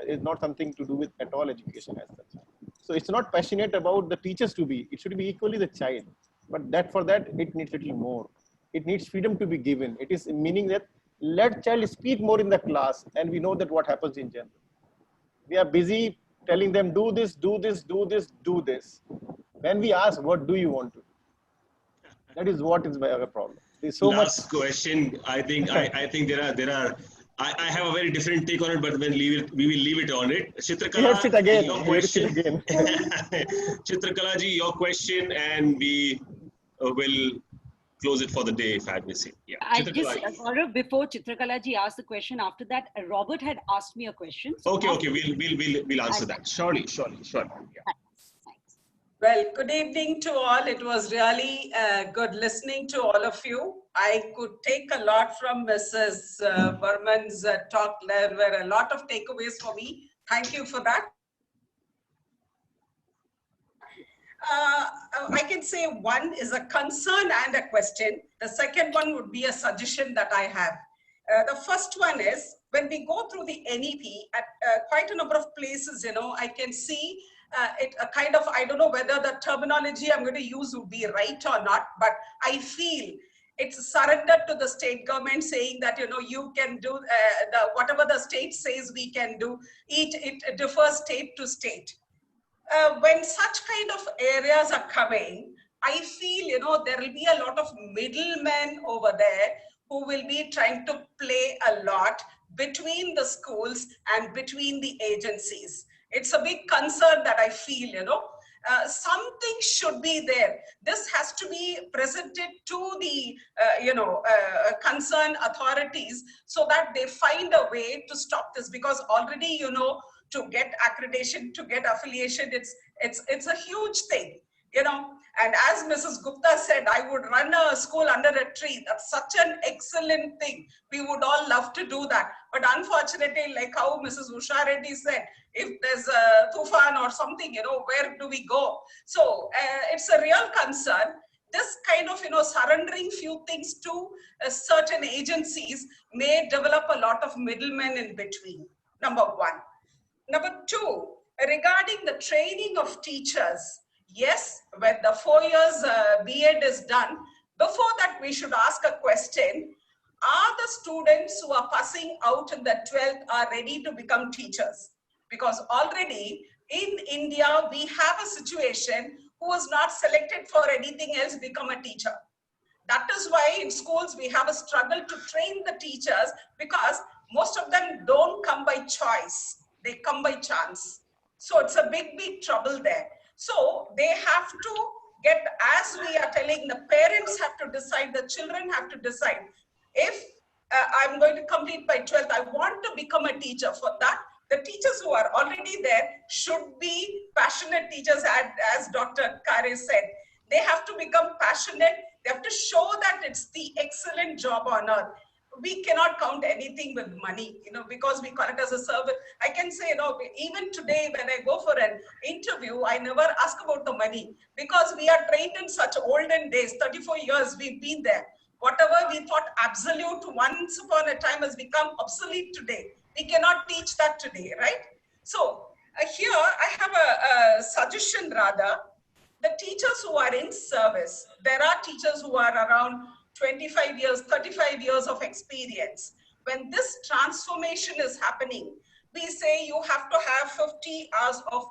is not something to do with at all education as such. So it's not passionate about the teachers to be, it should be equally the child. But for that, it needs a little more. It needs freedom to be given. It is meaning that let child speak more in the class and we know that what happens in general. We are busy telling them do this, do this, do this, do this. When we ask, what do you want to do? That is what is my problem. There's so Last question. I think there are. I have a very different take on it, but we will leave it on it. Chitrakala, again. Your question. Chitrakala ji, your question, and we will close it for the day, if I may say. Yeah. I just, Gaurav, before Chitrakalaji asked the question, after that, Robert had asked me a question. So okay, we'll answer that. Surely. Yeah. Well, good evening to all. It was really good listening to all of you. I could take a lot from Mrs. Burman's talk. There were a lot of takeaways for me. Thank you for that. I can say one is a concern and a question. The second one would be a suggestion that I have. The first one is, when we go through the NEP at quite a number of places, I can see it a kind of, I don't know whether the terminology I'm going to use would be right or not, but I feel it's surrendered to the state government, saying that, you can do whatever the state says we can do. It differs state to state. When such kind of areas are coming, I feel, there will be a lot of middlemen over there who will be trying to play a lot between the schools and between the agencies. It's a big concern that I feel, something should be there. This has to be presented to the, concerned authorities so that they find a way to stop this, because already, to get accreditation, to get affiliation, it's a huge thing, And as Mrs. Gupta said, I would run a school under a tree. That's such an excellent thing. We would all love to do that. But unfortunately, like how Mrs. Usha Reddy said, if there's a tufan or something, where do we go? So it's a real concern. This kind of, surrendering few things to certain agencies may develop a lot of middlemen in between, number one. Number two, regarding the training of teachers, yes, when the 4 years B.Ed is done, before that we should ask a question, are the students who are passing out in the 12th are ready to become teachers? Because already in India, we have a situation who was not selected for anything else become a teacher. That is why in schools we have a struggle to train the teachers, because most of them don't come by choice. They come by chance. So it's a big trouble there. So they have to get, as we are telling, the parents have to decide, the children have to decide. If I'm going to complete by 12th, I want to become a teacher. For that, the teachers who are already there should be passionate teachers, as Dr. Kare said. They have to become passionate. They have to show that it's the excellent job on earth. We cannot count anything with money, because we call it as a service. I can say, even today when I go for an interview, I never ask about the money, because we are trained in such olden days. 34 years we've been there. Whatever we thought absolute once upon a time has become obsolete today. We cannot teach that today, right? So here I have a suggestion rather. The teachers who are in service, there are teachers who are around 25 years, 35 years of experience. When this transformation is happening, we say you have to have 50 hours of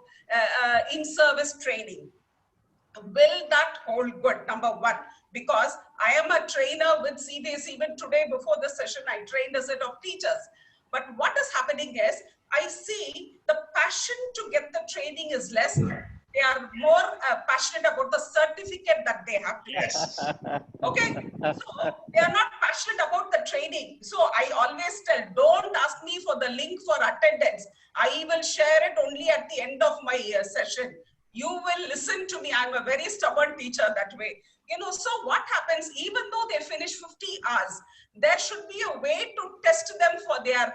in-service training. Will that hold good? Number one, because I am a trainer with CBSE. Even today before the session, I trained a set of teachers. But what is happening is, I see the passion to get the training is less. They are more passionate about the certificate that they have to get. Okay, so they are not passionate about the training. So I always tell, don't ask me for the link for attendance. I will share it only at the end of my session. You will listen to me. I'm a very stubborn teacher that way. So what happens, even though they finish 50 hours, there should be a way to test them for their,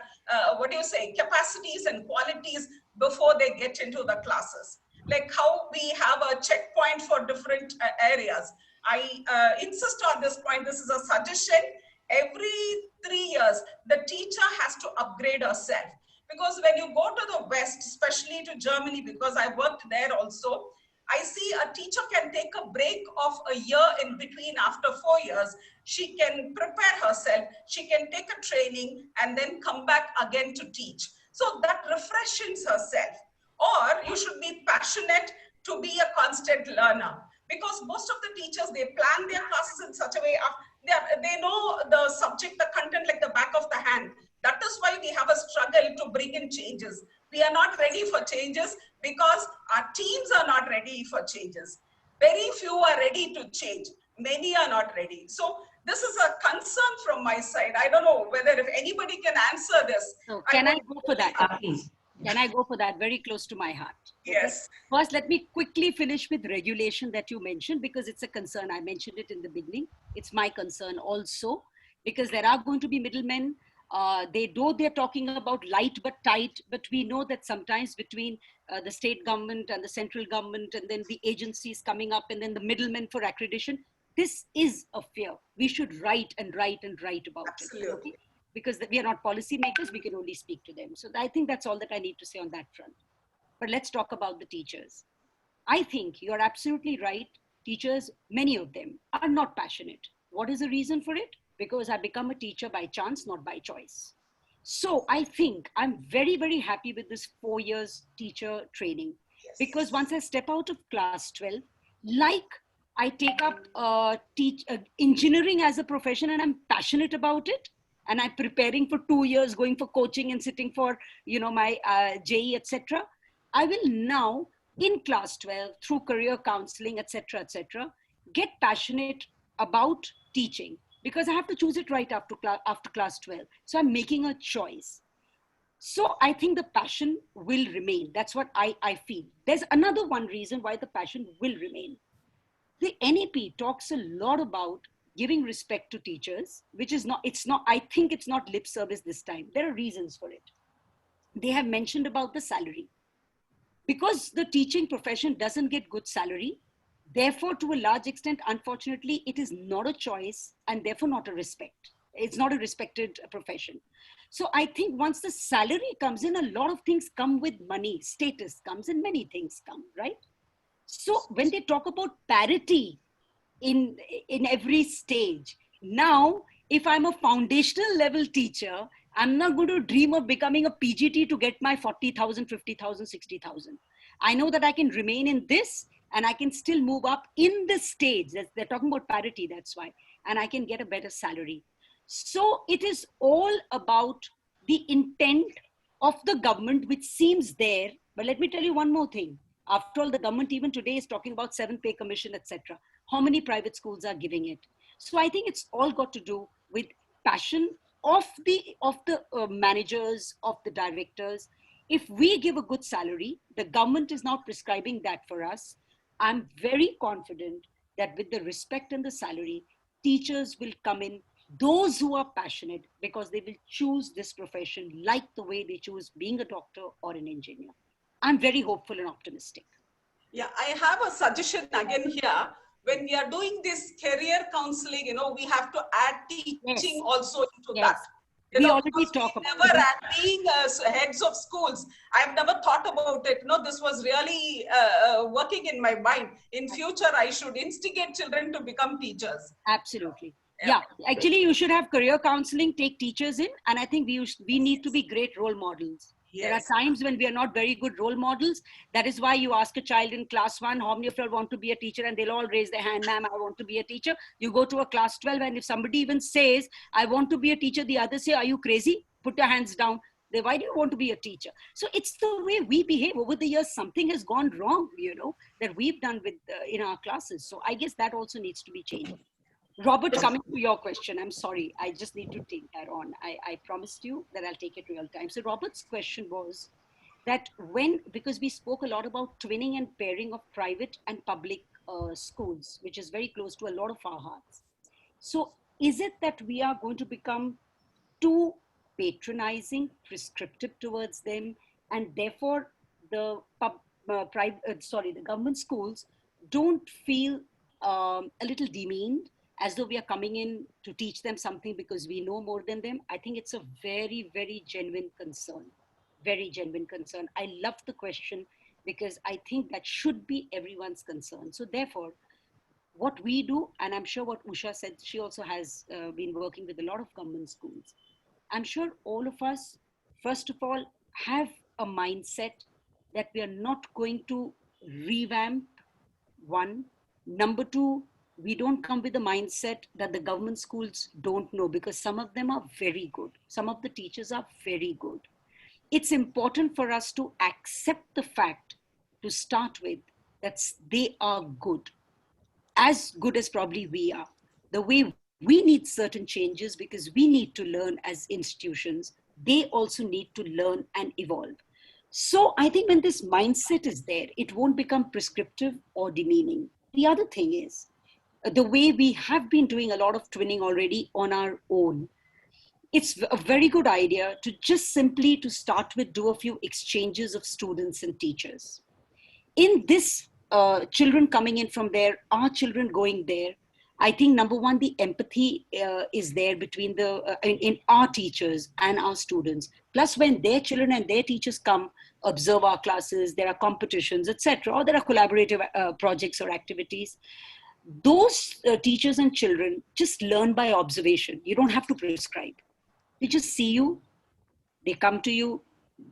capacities and qualities before they get into the classes. Like how we have a checkpoint for different areas. I insist on this point. This is a suggestion. Every 3 years, the teacher has to upgrade herself. Because when you go to the West, especially to Germany, because I worked there also, I see a teacher can take a break of a year in between after 4 years. She can prepare herself. She can take a training and then come back again to teach. So that refreshes herself. Or you should be passionate to be a constant learner, because most of the teachers, they plan their classes in such a way, they know the subject, the content like the back of the hand. That is why we have a struggle to bring in changes. We are not ready for changes because our teams are not ready for changes. Very few are ready to change. many are not ready. So this is a concern from my side. I don't know whether if anybody can answer this. So can I go for that? Please. Can I go for that? Very close to my heart. Okay? Yes. First, let me quickly finish with regulation that you mentioned, because it's a concern. I mentioned it in the beginning. It's my concern also, because there are going to be middlemen. They're talking about light but tight, but we know that sometimes between the state government and the central government, and then the agencies coming up, and then the middlemen for accreditation, this is a fear. We should write and write and write about Absolutely. it. Okay? Because we are not policymakers, we can only speak to them. So I think that's all that I need to say on that front. But let's talk about the teachers. I think you're absolutely right. Teachers, many of them are not passionate. What is the reason for it? Because I become a teacher by chance, not by choice. So I think I'm very, very happy with this 4 years teacher training. Yes. Because once I step out of class 12, like I take up engineering as a profession and I'm passionate about it, and I'm preparing for 2 years, going for coaching and sitting for, my JE, etc. I will now, in class 12, through career counseling, etc., get passionate about teaching, because I have to choose it right after class 12. So I'm making a choice. So I think the passion will remain. That's what I feel. There's another one reason why the passion will remain. The NEP talks a lot about giving respect to teachers, which is I think it's not lip service this time. There are reasons for it. They have mentioned about the salary. Because the teaching profession doesn't get good salary, therefore, to a large extent, unfortunately, it is not a choice and therefore not a respect. It's not a respected profession. So I think once the salary comes in, a lot of things come with money, status comes, and many things come, right? So when they talk about parity in every stage, now, if I'm a foundational level teacher, I'm not going to dream of becoming a PGT to get my 40,000, 50,000, 60,000. I know that I can remain in this and I can still move up in this stage. They're talking about parity, that's why. And I can get a better salary. So it is all about the intent of the government, which seems there. But let me tell you one more thing. After all, the government even today is talking about 7th pay commission, etc. How many private schools are giving it? So I think it's all got to do with passion of the managers, of the directors. If we give a good salary, the government is now prescribing that for us. I'm very confident that with the respect and the salary, teachers will come in, those who are passionate, because they will choose this profession like the way they choose being a doctor or an engineer. I'm very hopeful and optimistic. Yeah, I have a suggestion again here. When we are doing this career counseling, we have to add teaching also into that. We already talk about it. Never at being heads of schools, I've never thought about it. This was really working in my mind. In future, I should instigate children to become teachers. Absolutely. Yeah, actually, you should have career counseling, take teachers in, and I think we need to be great role models. Yes. There are times when we are not very good role models. That is why you ask a child in class 1, how many of you want to be a teacher? And they'll all raise their hand, ma'am, I want to be a teacher. You go to a class 12, and if somebody even says, I want to be a teacher, the others say, are you crazy? Put your hands down. Why do you want to be a teacher? So it's the way we behave. Over the years, something has gone wrong, that we've done with in our classes. So I guess that also needs to be changed. Robert, coming to your question, I'm sorry, I just need to take that on. I promised you that I'll take it real time. So Robert's question was that because we spoke a lot about twinning and pairing of private and public schools, which is very close to a lot of our hearts. So is it that we are going to become too patronizing, prescriptive towards them, and therefore the government schools don't feel a little demeaned, as though we are coming in to teach them something because we know more than them? I think it's a very, very genuine concern. Very genuine concern. I love the question because I think that should be everyone's concern. So therefore, what we do, and I'm sure what Usha said, she also has been working with a lot of government schools. I'm sure all of us, first of all, have a mindset that we are not going to revamp, one. Number two, we don't come with the mindset that the government schools don't know, because some of them are very good. Some of the teachers are very good. It's important for us to accept the fact, to start with, that they are good. as good as probably we are. The way we need certain changes because we need to learn as institutions, they also need to learn and evolve. So I think when this mindset is there, it won't become prescriptive or demeaning. The other thing is, the way we have been doing a lot of twinning already on our own, it's a very good idea to just simply to start with do a few exchanges of students and teachers. In this, children coming in from there, our children going there, I think number one, the empathy is there between in our teachers and our students. Plus when their children and their teachers come, observe our classes, there are competitions, etc., or there are collaborative projects or activities. Those teachers and children just learn by observation. You don't have to prescribe. They just see you, they come to you,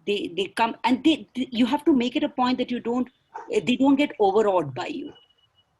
they come, and you have to make it a point that they don't get overawed by you.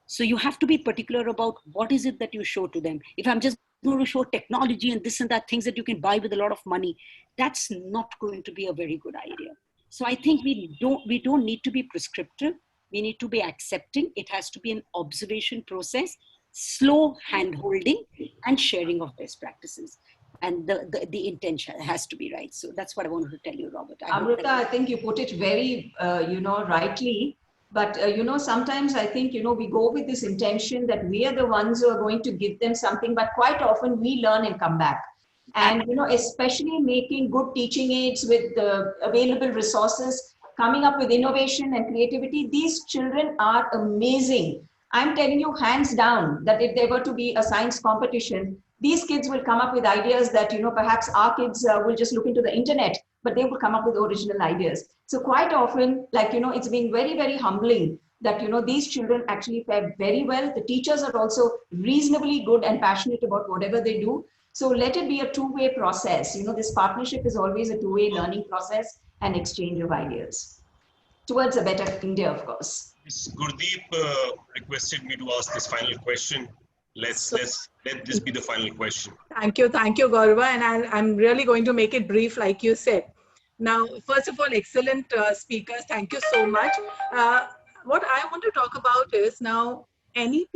So you have to be particular about what is it that you show to them. If I'm just going to show technology and this and that, things that you can buy with a lot of money, that's not going to be a very good idea. So I think we don't need to be prescriptive. We need to be accepting. It has to be an observation process, slow hand-holding and sharing of best practices. And the intention has to be right. So that's what I wanted to tell you, Robert. Amrita, I think you put it very, rightly. But, sometimes I think, we go with this intention that we are the ones who are going to give them something, but quite often we learn and come back. And, especially making good teaching aids with the available resources, coming up with innovation and creativity, these children are amazing. I'm telling you hands down that if there were to be a science competition, these kids will come up with ideas that, perhaps our kids will just look into the internet, but they will come up with original ideas. So quite often, it's been very, very humbling that, these children actually fare very well. The teachers are also reasonably good and passionate about whatever they do. So let it be a two-way process. This partnership is always a two-way learning process and exchange of ideas towards a better India, of course. Yes, Gurdeep requested me to ask this final question. Let this be the final question. Thank you, Gaurav, and I'm really going to make it brief, like you said. Now, first of all, excellent speakers. Thank you so much. What I want to talk about is now NEP.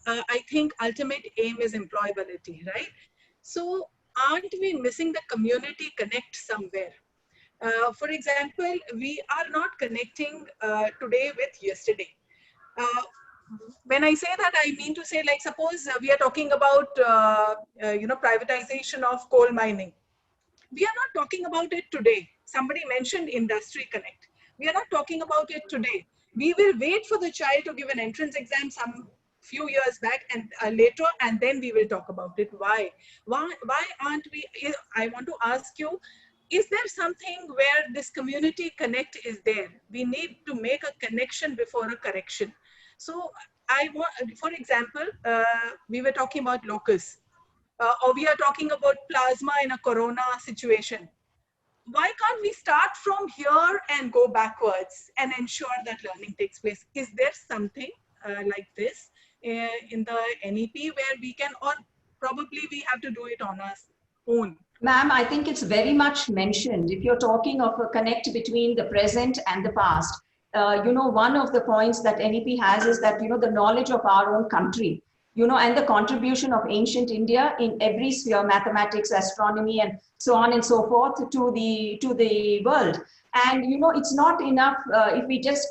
I think ultimate aim is employability, right? So, aren't we missing the community connect somewhere? For example, we are not connecting today with yesterday. When I say that, I mean to say, like, suppose we are talking about, privatization of coal mining. We are not talking about it today. Somebody mentioned Industry Connect. We are not talking about it today. We will wait for the child to give an entrance exam some few years back and later, and then we will talk about it. Why aren't we? I want to ask you, is there something where this community connect is there? We need to make a connection before a correction. So I want, for example, we were talking about locus, or we are talking about plasma in a corona situation. Why can't we start from here and go backwards and ensure that learning takes place? Is there something like this in the NEP where we can, or probably we have to do it on our own? Ma'am, I think it's very much mentioned. If you're talking of a connect between the present and the past, one of the points that NEP has is that, the knowledge of our own country, and the contribution of ancient India in every sphere, mathematics, astronomy, and so on and so forth to the world. And, it's not enough if we just,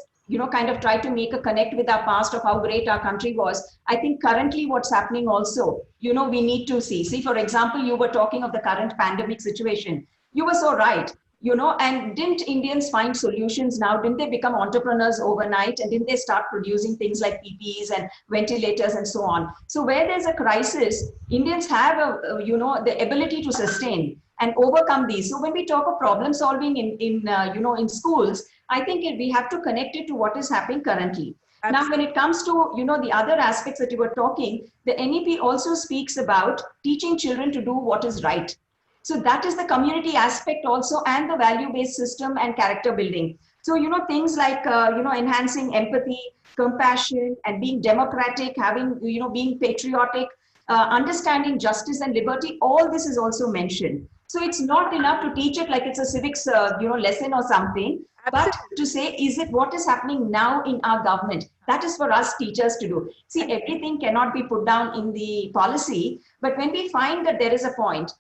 kind of try to make a connect with our past of how great our country was. I think currently what's happening also, we need to see, for example, you were talking of the current pandemic situation. You were so right. And didn't Indians find solutions now? Didn't they become entrepreneurs overnight? And didn't they start producing things like PPEs and ventilators and so on? So where there's a crisis, Indians have, the ability to sustain and overcome these. So when we talk of problem solving in schools, I think we have to connect it to what is happening currently. Absolutely. Now, when it comes to, the other aspects that you were talking, the NEP also speaks about teaching children to do what is right. So that is the community aspect also, and the value-based system and character building. So, things like, enhancing empathy, compassion, and being democratic, having, being patriotic, understanding justice and liberty, all this is also mentioned. So it's not enough to teach it like it's a civics, lesson or something. But to say, is it what is happening now in our government? That is for us teachers to do. See, everything cannot be put down in the policy, but when we find that there is a point,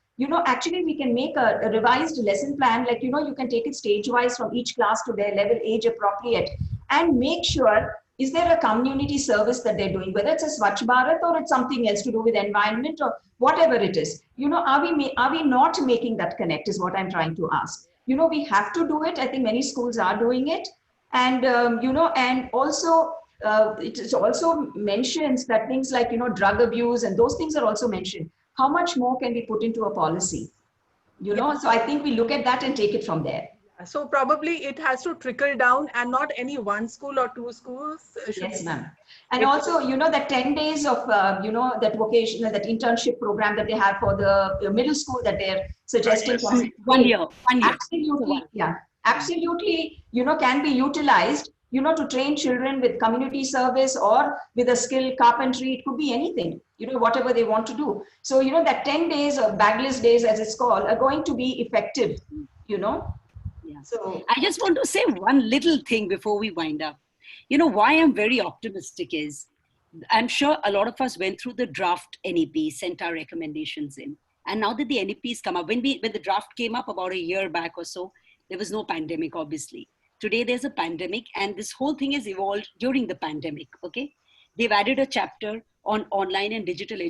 actually we can make a revised lesson plan, like, you can take it stage-wise from each class to their level, age appropriate, and make sure, is there a community service that they're doing, whether it's a Swachh Bharat or it's something else to do with environment or whatever it is. Are we not making that connect is what I'm trying to ask. We have to do it. I think many schools are doing it. And, and also, it also mentions that things like, drug abuse and those things are also mentioned. How much more can be put into a policy? So I think we look at that and take it from there. So probably it has to trickle down and not any one school or two schools. Yes, ma'am. And also, that 10 days of, that vocational, that internship program that they have for the middle school that they're suggesting. Yes. 1 year. Absolutely, yeah. Absolutely, can be utilized, to train children with community service or with a skill, carpentry, it could be anything, whatever they want to do. So, that 10 days of bagless days, as it's called, are going to be effective, So I just want to say one little thing before we wind up. Why I'm very optimistic is, I'm sure a lot of us went through the draft NEP, sent our recommendations in. And now that the NEPs come up, when the draft came up about a year back or so, there was no pandemic, obviously. Today there's a pandemic, and this whole thing has evolved during the pandemic, okay? They've added a chapter on online and digital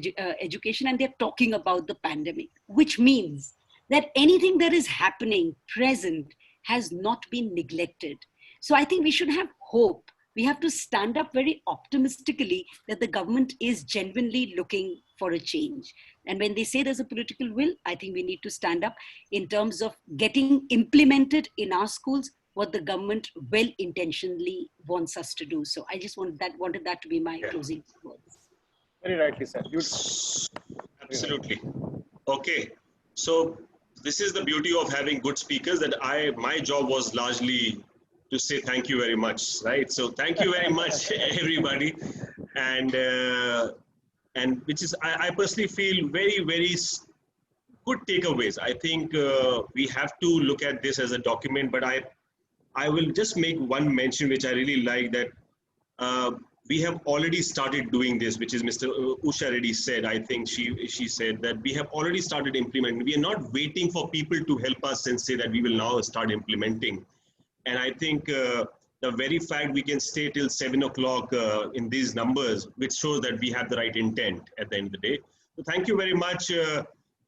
education, and they're talking about the pandemic, which means that anything that is happening present has not been neglected. So I think we should have hope. We have to stand up very optimistically that the government is genuinely looking for a change. And when they say there's a political will, I think we need to stand up in terms of getting implemented in our schools what the government well-intentionally wants us to do. So I just wanted that to be my closing words. Very rightly said. Absolutely. Okay. So this is the beauty of having good speakers, that my job was largely to say thank you very much, right? So thank you very much, everybody. And which is, I personally feel very, very good takeaways. I think we have to look at this as a document, but I will just make one mention, which I really like, that we have already started doing this, which is Mr. Usha Reddy said. I think she said that we have already started implementing. We are not waiting for people to help us and say that we will now start implementing. And I think the very fact we can stay till 7 o'clock in these numbers, which shows that we have the right intent at the end of the day. So thank you very much.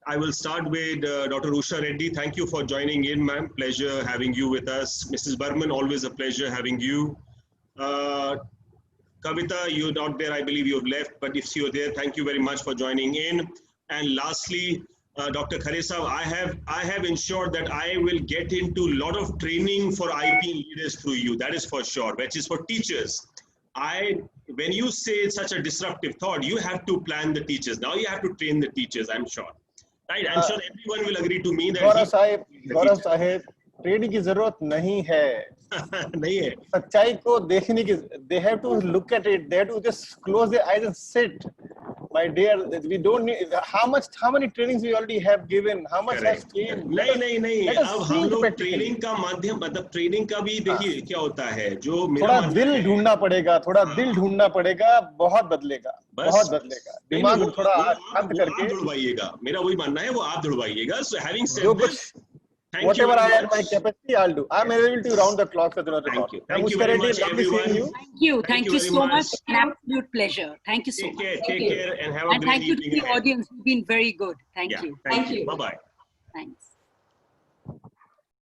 I will start with Dr. Usha Reddy. Thank you for joining in, ma'am. Pleasure having you with us. Mrs. Burman, always a pleasure having you. Kavita, you're not there. I believe you've left, but if you're there, thank you very much for joining in. And lastly, Dr. Kharesa, I have ensured that I will get into a lot of training for IP leaders through you. That is for sure, which is for teachers. When you say such a disruptive thought, you have to plan the teachers. Now you have to train the teachers, I'm sure. Right? I'm sure everyone will agree to me that Gaurav Sahib, training की जरूरत नहीं है. नहीं है. सच्चाई को देखने की, they have to look at it. They have to just close their eyes and sit. My dear, we don't need how many trainings we already have given. How much has changed? नहीं. अब हम लोग training का माध्यम, मतलब training का भी देखिए क्या होता है. जो थोड़ा दिल ढूंढना पड़ेगा, बहुत बदलेगा. दिमाग थोड़ा शांत करके जुड़वाइएगा. मेरा वही मानना है, वो आप जुड़वाइएगा. So having said this, whatever I have my capacity, I'll do. I'm able to round the clock. Thank you. Thank you very much, everyone. Thank you so much. An absolute pleasure. Thank you so much. Take care and have a great evening. And thank you to the audience. You've been very good. Thank you. Thank you. Bye-bye. Thanks.